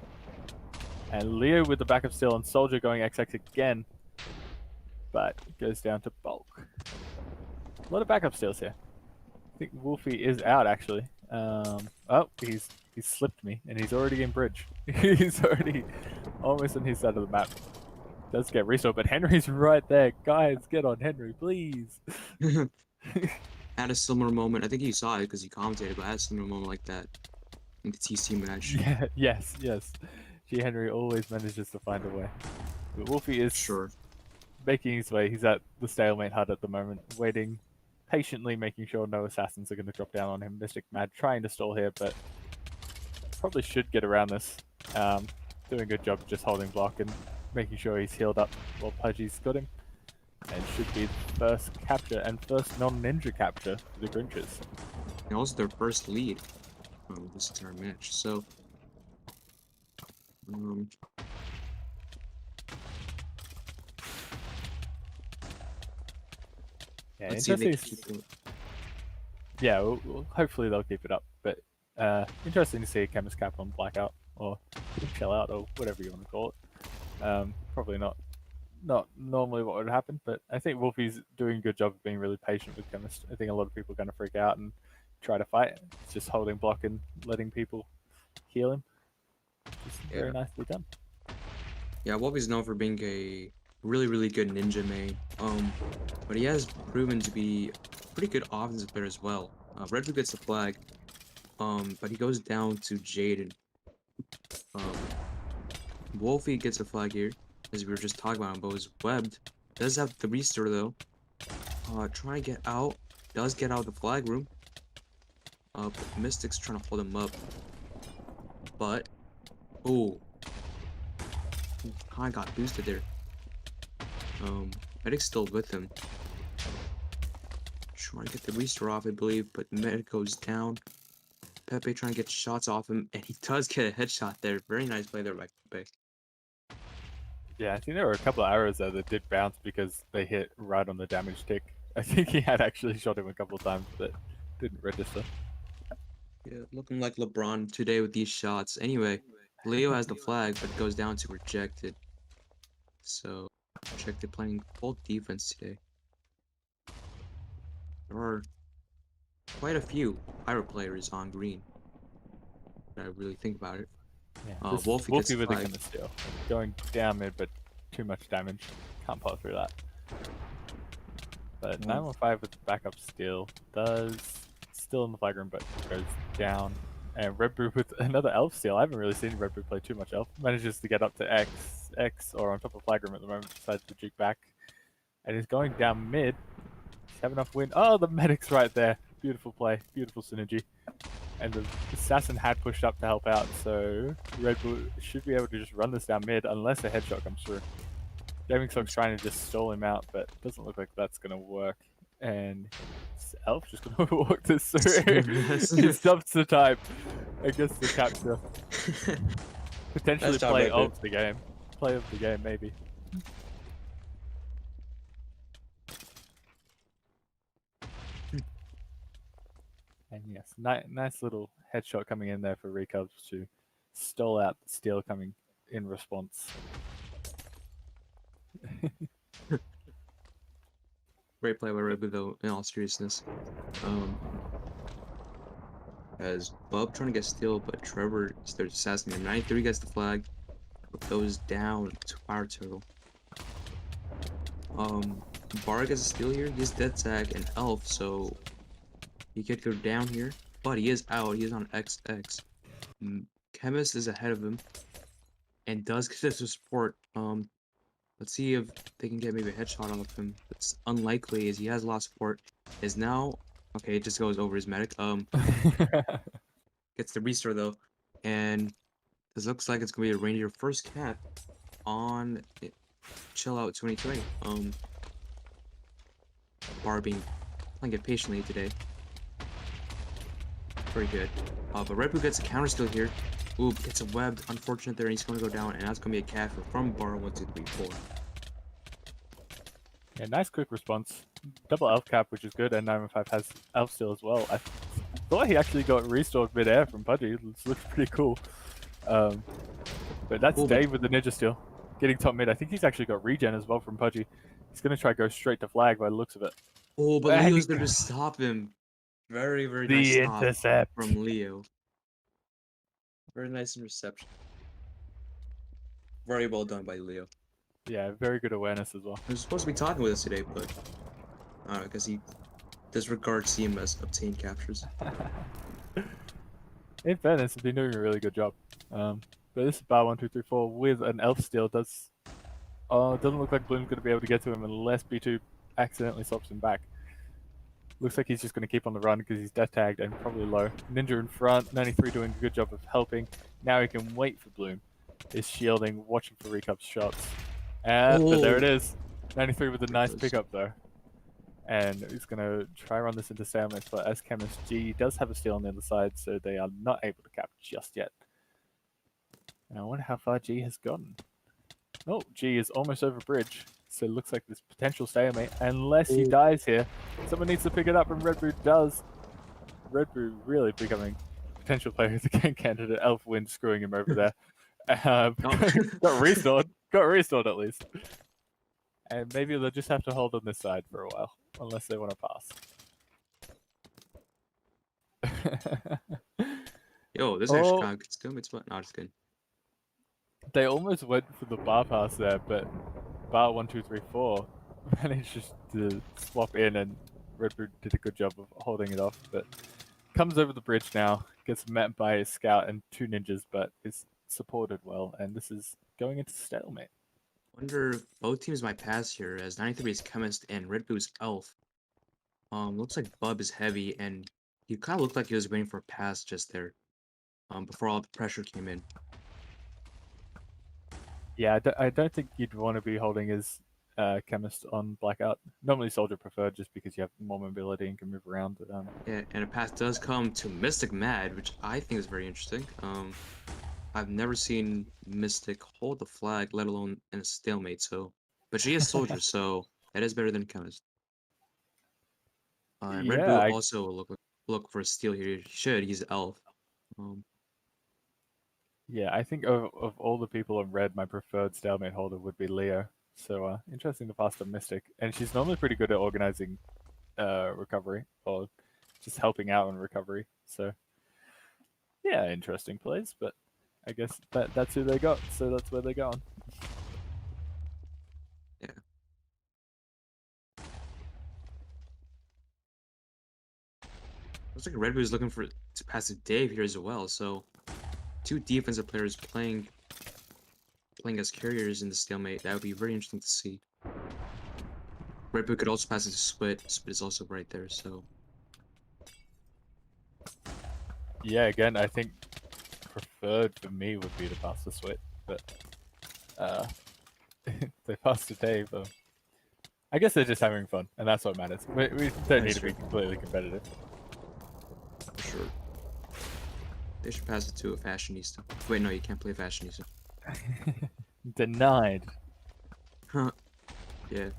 And Leo with the backup steal and Soldier going XX again. But goes down to bulk. A lot of backup steals here. I think Wolfie is out actually. Oh, he's slipped me, and he's already in bridge. He's already almost on his side of the map. Does get restored, but Henry's right there. Guys, get on Henry, please. Had a similar moment. I think you saw it because you commentated, but I had a similar moment like that in the TC match. Yeah, yes. G. Henry always manages to find a way. But Wolfie is Sure. making his way. He's at the stalemate hut at the moment, waiting patiently, making sure no assassins are going to drop down on him. Mystic Mad trying to stall here, but probably should get around this. Doing a good job just holding block and making sure he's healed up while Pudgy's got him. And should be the first capture and first non-ninja capture for the Grinches. And also their first lead this entire match. So Yeah, let's see if they interesting. can keep it. Yeah, hopefully they'll keep it up. But interesting to see a Chemist cap on Blackout or Shell Out or whatever you want to call it. Probably not normally what would happen, but I think Wolfie's doing a good job of being really patient with Chemist. I think a lot of people are going to freak out and try to fight. It's just holding block and letting people heal him. Just very nicely done. Yeah, Wolfie's known for being a really good ninja main. But he has proven to be a pretty good offensive player as well. Red Blue gets the flag. But he goes down to Jaden. Wolfie gets a flag here, as we were just talking about him, but was webbed. Does have the restore though. Trying to get out. Does get out of the flag room. But Mystic's trying to hold him up. But kind of got boosted there. Medic's still with him. Trying to get the restore off, I believe, but Medic goes down. Pepe trying to get shots off him, and he does get a headshot there. Very nice play there by Pepe. Yeah, I think there were a couple of arrows there that did bounce because they hit right on the damage tick. I think he had actually shot him a couple of times, but didn't register. Yeah, looking like LeBron today with these shots. Anyway, Leo has the flag, but goes down to rejected. So, rejected playing full defense today. There are quite a few Pyro players on green. If I really think about it. Yeah, Wolfie with gets the Chemist Steel. Going down mid, but too much damage. Can't pop through that. But 915 with the backup steal does still in the flag room, but goes down. And Red Brew with another elf steal. I haven't really seen Red Brew play too much elf. Manages to get up to X or on top of flag room at the moment. Decides to juke back, and he's going down mid. He's have enough win. Oh, the medic's right there. Beautiful play, beautiful synergy. And the assassin had pushed up to help out, so Red Bull should be able to just run this down mid unless a headshot comes through. Gaming Sock's trying to just stall him out, but it doesn't look like that's going to work. And Elf just going to walk this through. He stops the type. I guess the capture. Potentially play of the game. Play of the game, maybe. And yes, nice little headshot coming in there for Recubs to stall out the steal coming in response. Great play by Red Bull though, in all seriousness. As Bub trying to get steal, but Trevor starts assassinating him. 93 gets the flag, but goes down to Fire Turtle. Bar gets a steal here. He's dead tag and Elf, so he could go down here, but he is out. He is on XX. Chemist is ahead of him and does get the support. Let's see if they can get maybe a headshot off him. It's unlikely as he has a lot of support. Is now okay, it just goes over his medic. Gets the restore though. And this looks like it's gonna be a Reindeer first cap on Chill Out 2020. Bar being playing it patiently today. Very good. But Red Bull gets a counter still here. Ooh, gets a webbed. Unfortunate there, and he's going to go down, and that's going to be a capture from Bar 1, 2, 3, 4. Yeah, nice quick response. Double elf cap, which is good, and 915 has elf steal as well. I thought he actually got restored mid-air from Pudgy. It looks pretty cool. But that's Dave with the ninja steal. Getting top mid. I think he's actually got regen as well from Pudgy. He's going to try to go straight to flag by the looks of it. Oh, but Leo's there to stop him. Very, very nice stop intercept from Leo. Very nice interception. Very well done by Leo. Yeah, very good awareness as well. He was supposed to be talking with us today, but I don't know, because he disregards CMS obtained captures. In fairness, he's been doing a really good job. But this is bar 1, 2, 3, 4 with an elf steal. Doesn't look like Bloom's going to be able to get to him unless B2 accidentally stops him back. Looks like he's just going to keep on the run because he's death tagged and probably low. Ninja in front, 93 doing a good job of helping. Now he can wait for Bloom. He's shielding, watching for Recup's shots. But there it is. 93 with a nice pickup though. And he's going to try run this into stalemate, but as Chemist G does have a steal on the other side, so they are not able to cap just yet. And I wonder how far G has gotten. Oh, G is almost over bridge. So it looks like this potential stalemate, unless he dies here. Someone needs to pick it up, and Red Brew does. Red Brew really becoming potential player of the game candidate. Elf Wind screwing him over there. Got restored at least. And maybe they'll just have to hold on this side for a while, unless they want to pass. Yo, this actually kind of good stalemate spot. No, just kidding. They almost went for the bar pass there, but bar 1, 2, 3, 4 managed just to swap in, and Red Bull did a good job of holding it off. But comes over the bridge now, gets met by a scout and 2 ninjas, but is supported well, and this is going into stalemate. Wonder if both teams might pass here, as 93 is Chemist and Red Bull's Elf. Looks like Bub is heavy, and he kind of looked like he was waiting for a pass just there. Before all the pressure came in. Yeah, I don't think you'd want to be holding his Chemist on Blackout. Normally Soldier preferred just because you have more mobility and can move around. Yeah, and a pass does come to Mystic Mad, which I think is very interesting. I've never seen Mystic hold the flag, let alone in a stalemate, so... But she is Soldier, so that is better than Chemist. And Red Bull also look for a steal here. He should, he's Elf. Yeah, I think of all the people on red, my preferred stalemate holder would be Leo. So interesting to pass to Mystic. And she's normally pretty good at organizing recovery, or just helping out in recovery. So yeah, interesting plays, but I guess that's who they got, so that's where they're going. Yeah. Looks like Red Bull is looking to pass to Dave here as well, so 2 defensive players playing as carriers in the stalemate. That would be very interesting to see. Red Bull could also pass it to Split. Split is also right there, so... Yeah, again, I think preferred for me would be to pass the Split, but they passed to Dave. I guess they're just having fun, and that's what matters. We don't need to be completely competitive. For sure. They should pass it to a fashionista. Wait, no, you can't play fashionista. Denied. Huh. Yeah.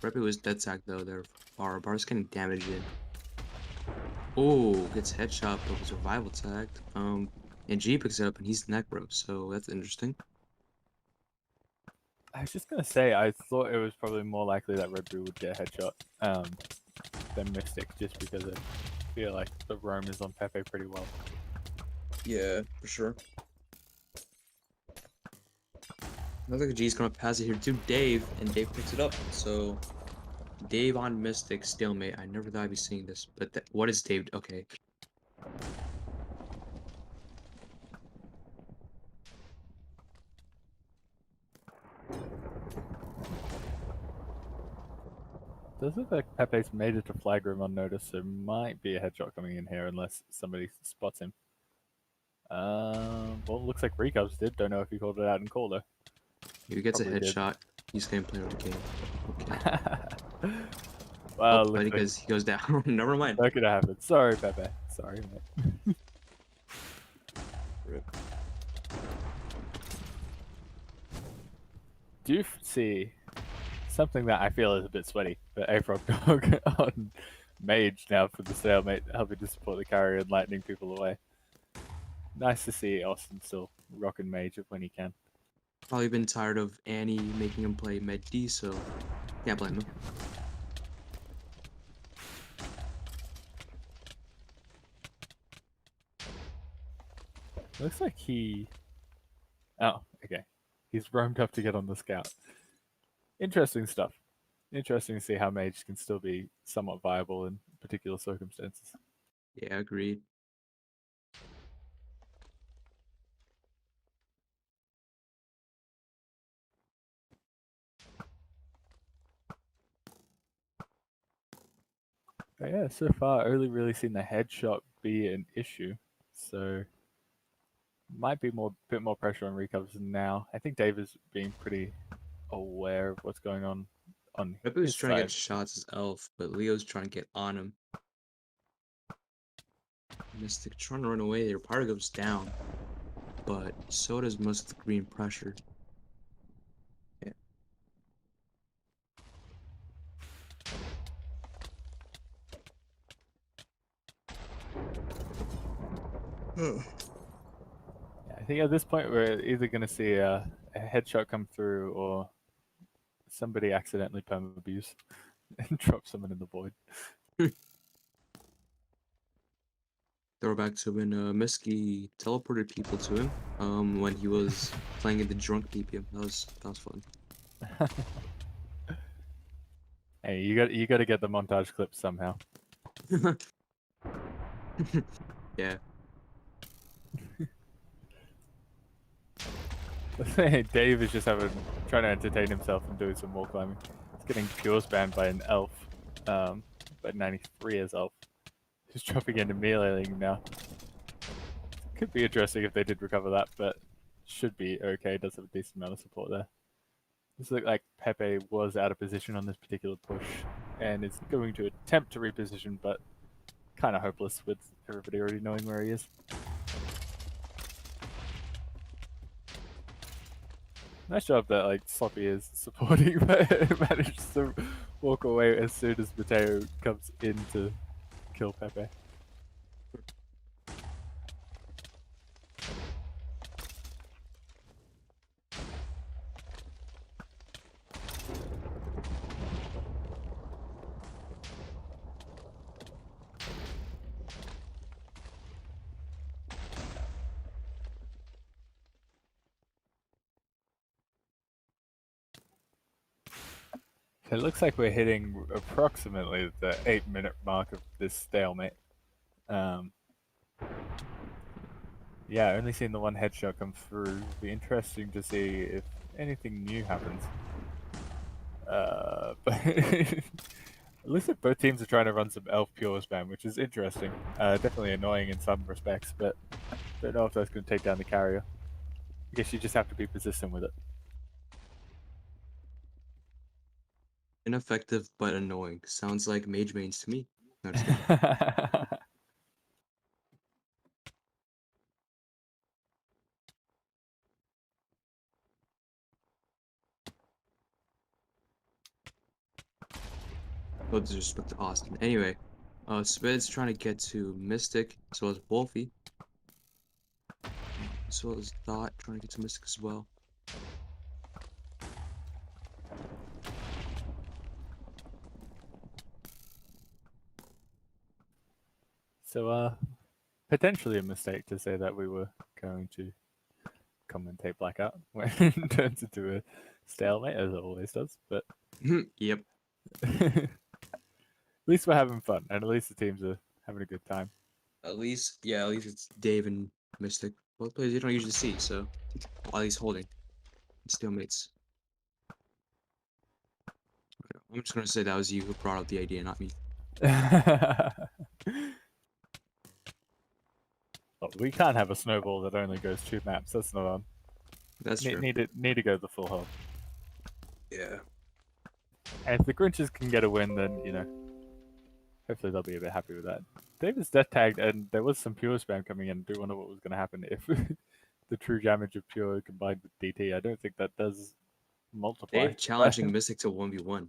Red Bull is dead sack though. Their bar's getting damaged in. Oh, gets headshot but was revival tagged. And G picks it up and he's neck broke, so that's interesting. I was just gonna say, I thought it was probably more likely that Red Bull would get a headshot than Mystic, just because I feel like the roam is on Pepe pretty well. Yeah, for sure. Looks like G's gonna pass it here to Dave, and Dave picks it up, so Dave on Mystic stalemate. I never thought I'd be seeing this, but what is Dave? Okay. Does look like Pepe's made it to flag room unnoticed, so might be a headshot coming in here unless somebody spots him. Well, looks like Recovs did. Don't know if he called it out in call though. If he gets Probably a did. headshot, he's gonna play with the game. Okay. Well, But he looks like goes, he goes down. Never mind. that could have happened. Sorry, Pepe. Sorry, mate. Rip. Do you see something that I feel is a bit sweaty? But A-Frog Dog on Mage now for the stalemate, helping to support the carrier and lightning people away. Nice to see Austin still rocking Mage when he can. Probably been tired of Annie making him play Med D, so can't blame him. Looks like he... Oh, okay. He's roamed up to get on the scout. Interesting stuff. Interesting to see how Mage can still be somewhat viable in particular circumstances. Yeah, agreed. But yeah, so far only really seen the headshot be an issue. So might be bit more pressure on recovers now. I think Dave is being pretty aware of what's going on Pepe was his trying to side. get shots as Elf, but Leo's trying to get on him. Mystic trying to run away there. Part goes down, but so does most of the green pressure. Yeah. Yeah, I think at this point we're either going to see a headshot come through or somebody accidentally perm abuse and drop someone in the void. Throwback to when Misky teleported people to him when he was playing in the drunk PPM. That was fun. Hey, you got to get the montage clip somehow. Yeah. Dave is just trying to entertain himself and doing some wall climbing. He's getting pure spammed by an elf, but 93 as elf. He's dropping into meleeing now. Could be interesting if they did recover that, but should be okay. Does have a decent amount of support there. This looks like Pepe was out of position on this particular push and is going to attempt to reposition, but kind of hopeless with everybody already knowing where he is. Nice job that like Sloppy is supporting, but manages to walk away as soon as Mateo comes in to kill Pepe. So it looks like we're hitting approximately the 8-minute mark of this stalemate. Yeah, only seen the one headshot come through. Be interesting to see if anything new happens. But it looks like both teams are trying to run some elf pure spam, which is interesting. Definitely annoying in some respects, but don't know if that's going to take down the carrier. I guess you just have to be persistent with it. Ineffective but annoying. Sounds like mage mains to me. No, just kidding. No disrespect to Austin. Anyway, Spid's trying to get to Mystic, as well as Wolfie. As well as Dot trying to get to Mystic as well. So, potentially a mistake to say that we were going to commentate Blackout when it turns into a stalemate, as it always does. But Yep. At least we're having fun, and at least the teams are having a good time. At least it's Dave and Mystic. Both players you don't usually see, so while he's holding stalemates. Okay, I'm just gonna say that was you who brought up the idea, not me. Oh, we can't have a snowball that only goes 2 maps. That's not on. That's true. Need to go the full health. Yeah. And if the Grinches can get a win, then hopefully they'll be a bit happy with that. David's death tagged, and there was some pure spam coming in. I do wonder what was going to happen if the true damage of pure combined with DT. I don't think that does multiply. Dave challenging Mystic to 1v1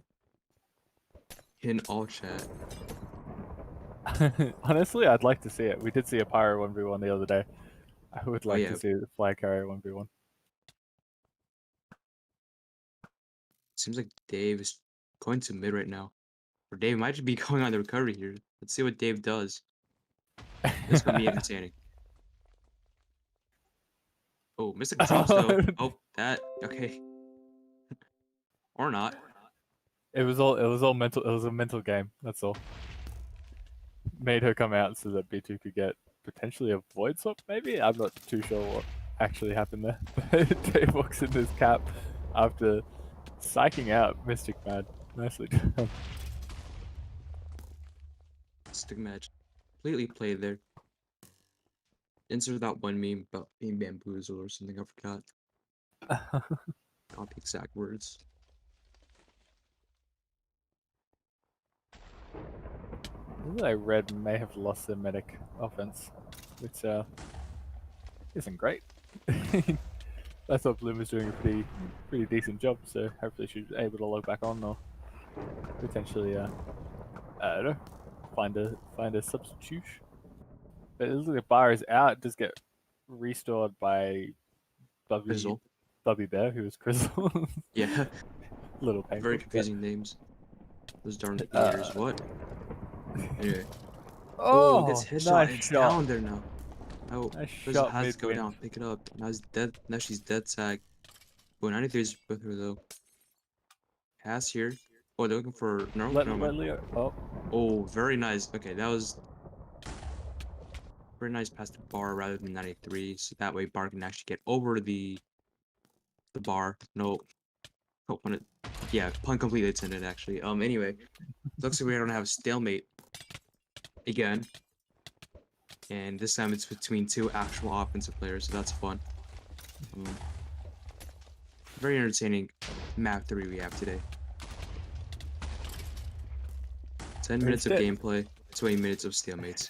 in all chat. Honestly, I'd like to see it. We did see a Pyro 1v1 the other day. I would like yeah. to see the Fly Carrier 1v1. Seems like Dave is going to mid right now. Or Dave might just be going on the recovery here. Let's see what Dave does. This is going to be entertaining. Oh, Mystic drops though. Oh, that. Okay. Or not. It was all mental. It was a mental game. That's all. Made her come out so that B2 could get potentially a void swap. Maybe I'm not too sure what actually happened there. Dave walks in his cap after psyching out Mystic Mad. Nicely done. Stick match. Completely played there. Insert that one meme about being bamboozled or something. I forgot. Not the exact words. Looks like Red may have lost their medic offense, which isn't great. I thought Bloom was doing a pretty decent job, so hopefully she's able to log back on or potentially I don't know, find a substitute. But it looks like the bar is out. It does get restored by Bubby Bear, who was Crystal. Yeah. Little painful. Very confusing names. Those darn eaters. What? Anyway. Oh, gets headshot. Nice It's shot. down there now. Oh, Nice Crystal shot has to go mid-wind. down. Pick it up. Now he's dead. Now she's dead tag. Oh, 93 is with her though. Pass here. Oh, they're looking for no. Let no Leo. Oh. Oh, very nice. Okay, that was very nice past the bar rather than 93. So that way Bar can actually get over the bar. No. Oh, pun it. Yeah, pun completely intended actually. Anyway. Looks like we don't have a stalemate again. And this time it's between two actual offensive players, so that's fun. Very entertaining map 3 we have today. 10 minutes of gameplay, 20 minutes of stalemates.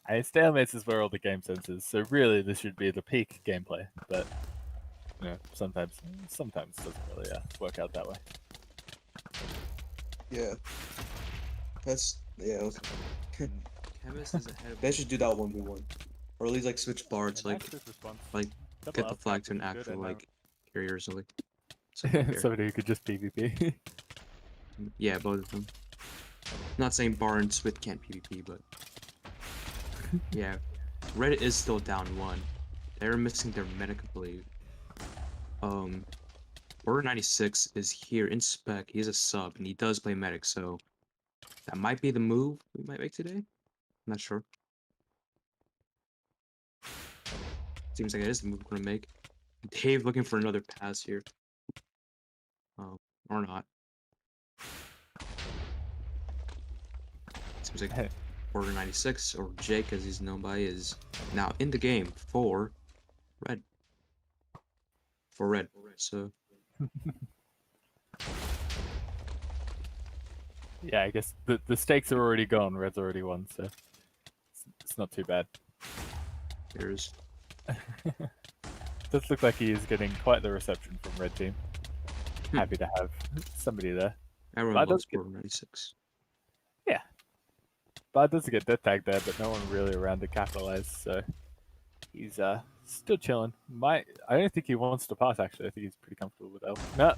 And stalemates is where all the game sense is, so really this should be the peak gameplay, but sometimes it doesn't really work out that way. Yeah. Chemist is ahead of. They should do that 1v1, or at least like switch bar to like get the flag to an actual carrier or something. Somebody who could just PvP. Yeah, both of them. Not saying Bar and Swith can't PvP, but yeah, Red is still down 1. They're missing their medic, I believe. Order 96 is here in spec. He's a sub and he does play medic, so that might be the move we might make today. I'm not sure. Seems like it is the move we're gonna make. Dave looking for another pass here. Or not. Seems like Order 96, or Jake as he's known by, is now in the game for Red. So yeah, I guess the stakes are already gone. Red's already won, so it's not too bad. there's. Does look like he is getting quite the reception from Red Team. Happy to have somebody there. Everyone loves Order 96. Yeah. Bard does get death tag there, but no one really around to capitalize, so he's still chilling. I don't think he wants to pass, actually. I think he's pretty comfortable with Elf. No,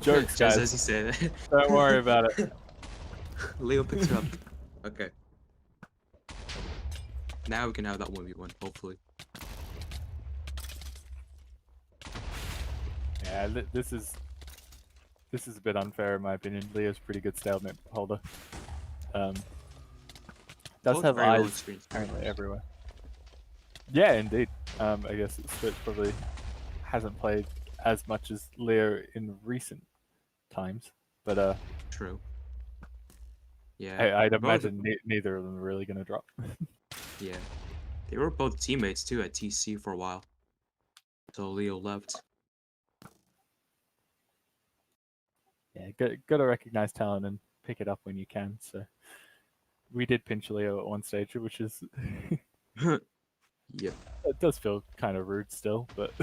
jokes, guys. Just as he said. Don't worry about it. Leo picks it up. Okay. Now we can have that 1v1, hopefully. Yeah, this is this is a bit unfair in my opinion. Leo's a pretty good stalemate holder. Does Both have very well eyes experienced apparently players. everywhere. Yeah, indeed. I guess Switch probably hasn't played as much as Leo in recent times, but True. Yeah. I'd Both. imagine neither of them are really going to drop. Yeah. They were both teammates too at TC for a while. So Leo left. Yeah, got to recognize talent and pick it up when you can. So we did pinch Leo at one stage, which is Yep. it does feel kind of rude still, but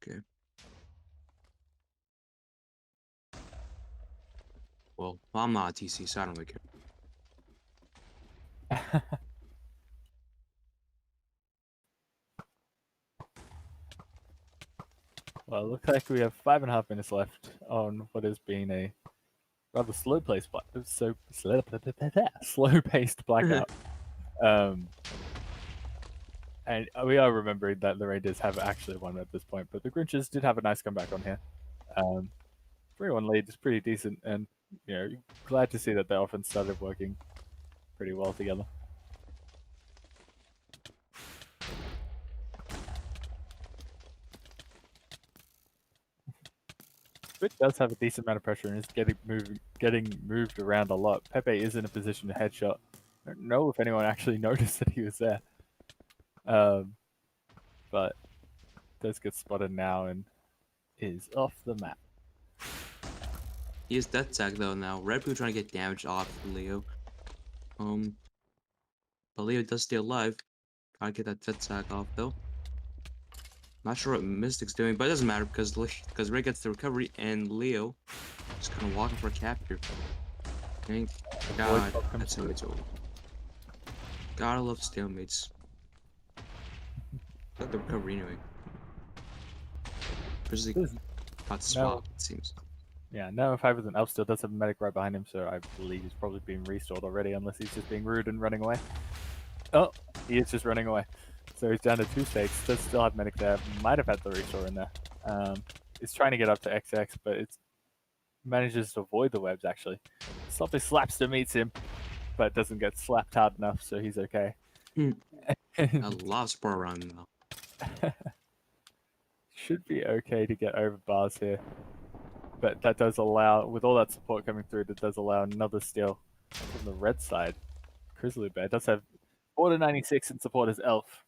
Okay. Well, I'm not a TC, so I don't really care. well, it looks like we have 5.5 minutes left on what has been a rather slow paced slow paced blackout. And we are remembering that the Rangers have actually won at this point, but the Grinches did have a nice comeback on here. 3-1 lead is pretty decent, and you know, glad to see that the offense started working pretty well together. It does have a decent amount of pressure and is getting moved around a lot. Pepe is in a position to headshot. I don't know if anyone actually noticed that he was there, but does get spotted now and is off the map. He is death tag though now. Red Blue trying to get damage off Leo. But Leo does stay alive. Gotta get that death tag off though. Not sure what Mystic's doing, but it doesn't matter because Ray gets the recovery and Leo just kind of walking for a capture. Thank God that's how it's over. Gotta love stalemates. Got the recovery anyway. Grizzly hot swap, it seems. Yeah, no, 5 with an elf still does have a medic right behind him, so I believe he's probably been restored already, unless he's just being rude and running away. Oh, he is just running away. So he's down to 2 stakes. Does still have medic there. Might have had the restore in there. It's trying to get up to XX, but it manages to avoid the webs actually. Sloppy Slapster meets him, but doesn't get slapped hard enough, so he's okay. A lot of support around him now. Should be okay to get over bars here. But that does allow, with all that support coming through, that does allow another steal from the red side. Grizzly Bear does have 4-96 in support as Elf.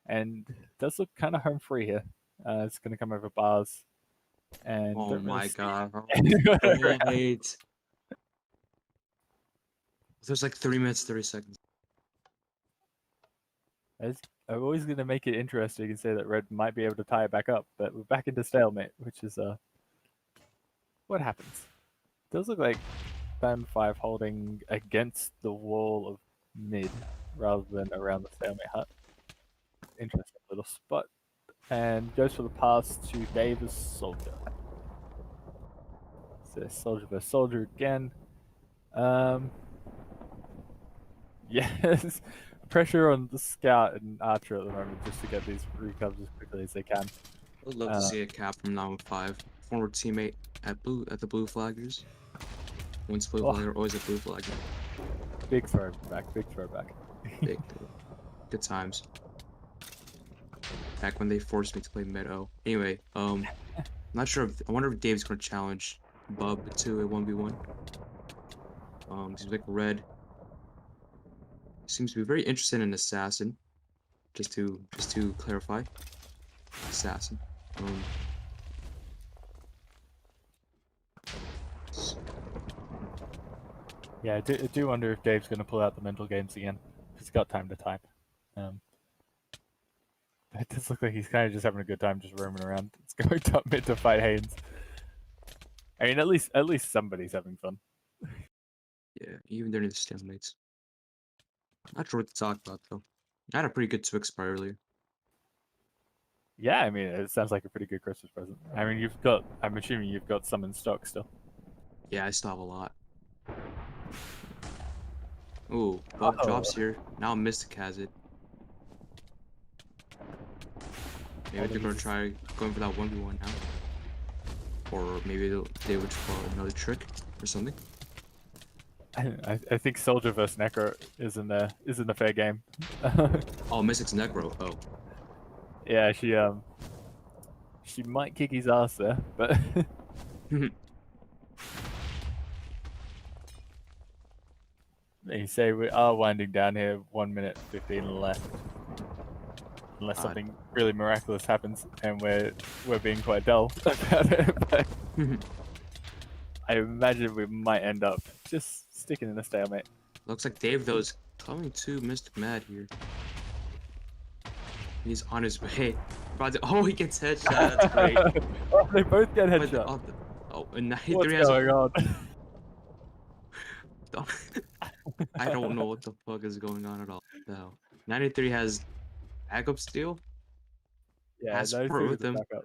And does look kind of home free here. It's going to come over bars. And oh my god. Right. There's like 3 minutes, 30 seconds. I'm always going to make it interesting and say that Red might be able to tie it back up. But we're back into stalemate, which is what happens. Does look like Band 5 holding against the wall of mid rather than around the stalemate hut. Interesting little spot. And goes for the pass to Davis Soldier. So Soldier versus Soldier again. Yes. Pressure on the Scout and Archer at the moment just to get these recovers as quickly as they can. I'd love to see a cap from 915. Former teammate at the Blue Flaggers. Once Blue Flagger, always a Blue Flagger. Big throwback, big throwback. Big. Good times. Back when they forced me to play Meadow. Anyway, not sure if I wonder if Dave's gonna challenge Bub to a 1v1. Seems like Red seems to be very interested in Assassin. Just to clarify. Assassin. Yeah, I do wonder if Dave's going to pull out the mental games again. He's got time to type. It does look like he's kind of just having a good time just roaming around. It's going top mid to fight Haynes. I mean, at least somebody's having fun. Yeah, even during the stalemates. Not sure what to talk about though. I had a pretty good Twix bar earlier. Yeah, I mean, it sounds like a pretty good Christmas present. I mean, I'm assuming you've got some in stock still. Yeah, I still have a lot. Ooh, Bub drops here. Now Mystic has it. Maybe they're gonna try going for that 1v1 now. or maybe they would try another trick or something. I think Soldier vs Necro isn't a fair game. Oh, Mystic's Necro. Oh, Yeah, she might kick his ass there, but you say we are winding down here. 1 minute 15 left, unless God. something really miraculous happens and we're being quite dull about it. But I imagine we might end up just sticking in a stalemate. Looks like Dave though is coming to Mystic Mad here. He's on his way. Oh, he gets headshot. That's great. Oh, they both get But headshot. and What's 93 has going on? I don't know what the fuck is going on at all. No. 93 has backup steal. Yeah, Has no support two with the him. backup.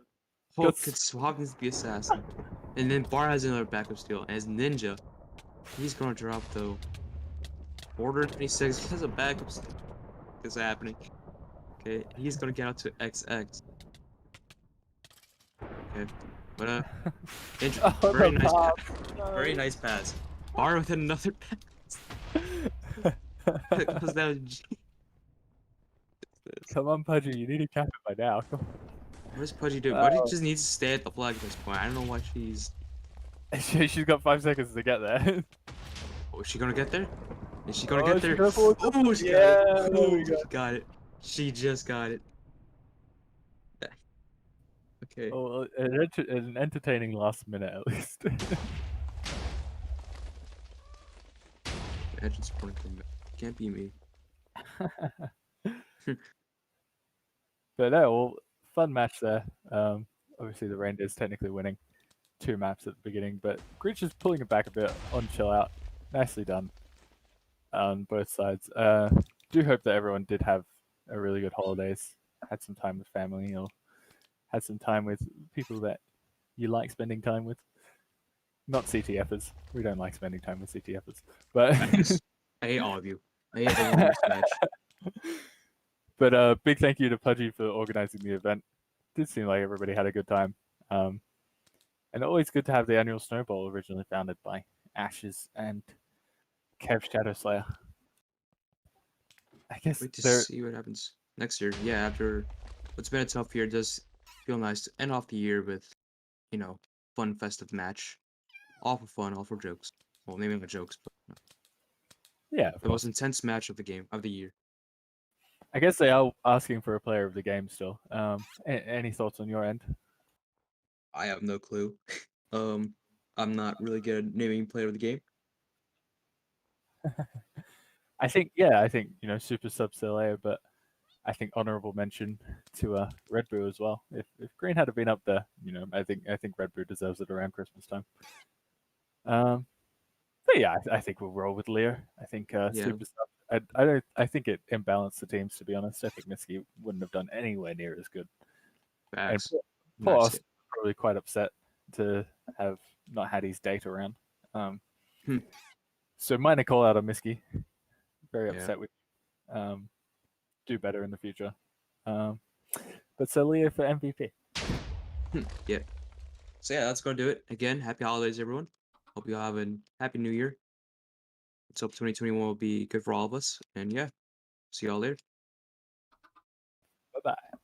Hope Got could swap into the assassin. And then Bar has another backup steal. And his ninja, he's gonna drop though. Order 26 has a backup steal. What's happening? Okay, he's gonna get out to XX. Okay, but Oh, very the nice pass. pass. No. Very nice pass. Bar with another pass. Goes down. Come on, Pudgy, you need to cap it by now. Come What does Pudgy do? on. Pudgy just needs to stay at the flag at this point. I don't know why she's. She's got 5 seconds to get there. Oh, is she gonna get there? Is she gonna Oh, get she there? gonna pull it? Oh, she Yeah, got it. there we Oh, go. she got it. She just got it. Okay. Oh, an entertaining last minute at least. Imagine supporting comeback. Can't be me. But no, well, fun match there. Obviously the Reindeers technically winning 2 maps at the beginning, but Grinch is pulling it back a bit on chill out. Nicely done on both sides. Do hope that everyone did have a really good holidays, had some time with family, or had some time with people that you like spending time with. Not CTFers. We don't like spending time with CTFers. But I hate all of you. I hate everyone in this match. But big thank you to Pudgy for organizing the event. Did seem like everybody had a good time. And always good to have the annual Snowball, originally founded by Ashes and Kev Shadowslayer. I guess Wait to there. see what happens next year. Yeah, after what's been a tough year, it does feel nice to end off the year with, fun festive match. All for fun, all for jokes. Well, maybe not jokes, but Yeah, of the course. most intense match of the year. I guess they are asking for a player of the game still. Any thoughts on your end? I have no clue. I'm not really good at naming player of the game. I think Super Sub Solaire, but I think honorable mention to Red Brew as well. If Green had been up there, I think Red Brew deserves it around Christmas time. But yeah, I think we'll roll with Lear. I think Yeah. Super Sub. I think it imbalanced the teams, to be honest. I think Miski wouldn't have done anywhere near as good. Facts. And poor Austin probably quite upset to have not had his date around. So minor call out on Miski. Very upset with you. Do better in the future. But so Lear for MVP. Yeah. So yeah, that's gonna do it. Again, happy holidays, everyone. Hope you all have a happy new year. Let's hope 2021 will be good for all of us. And yeah, see y'all later. Bye bye.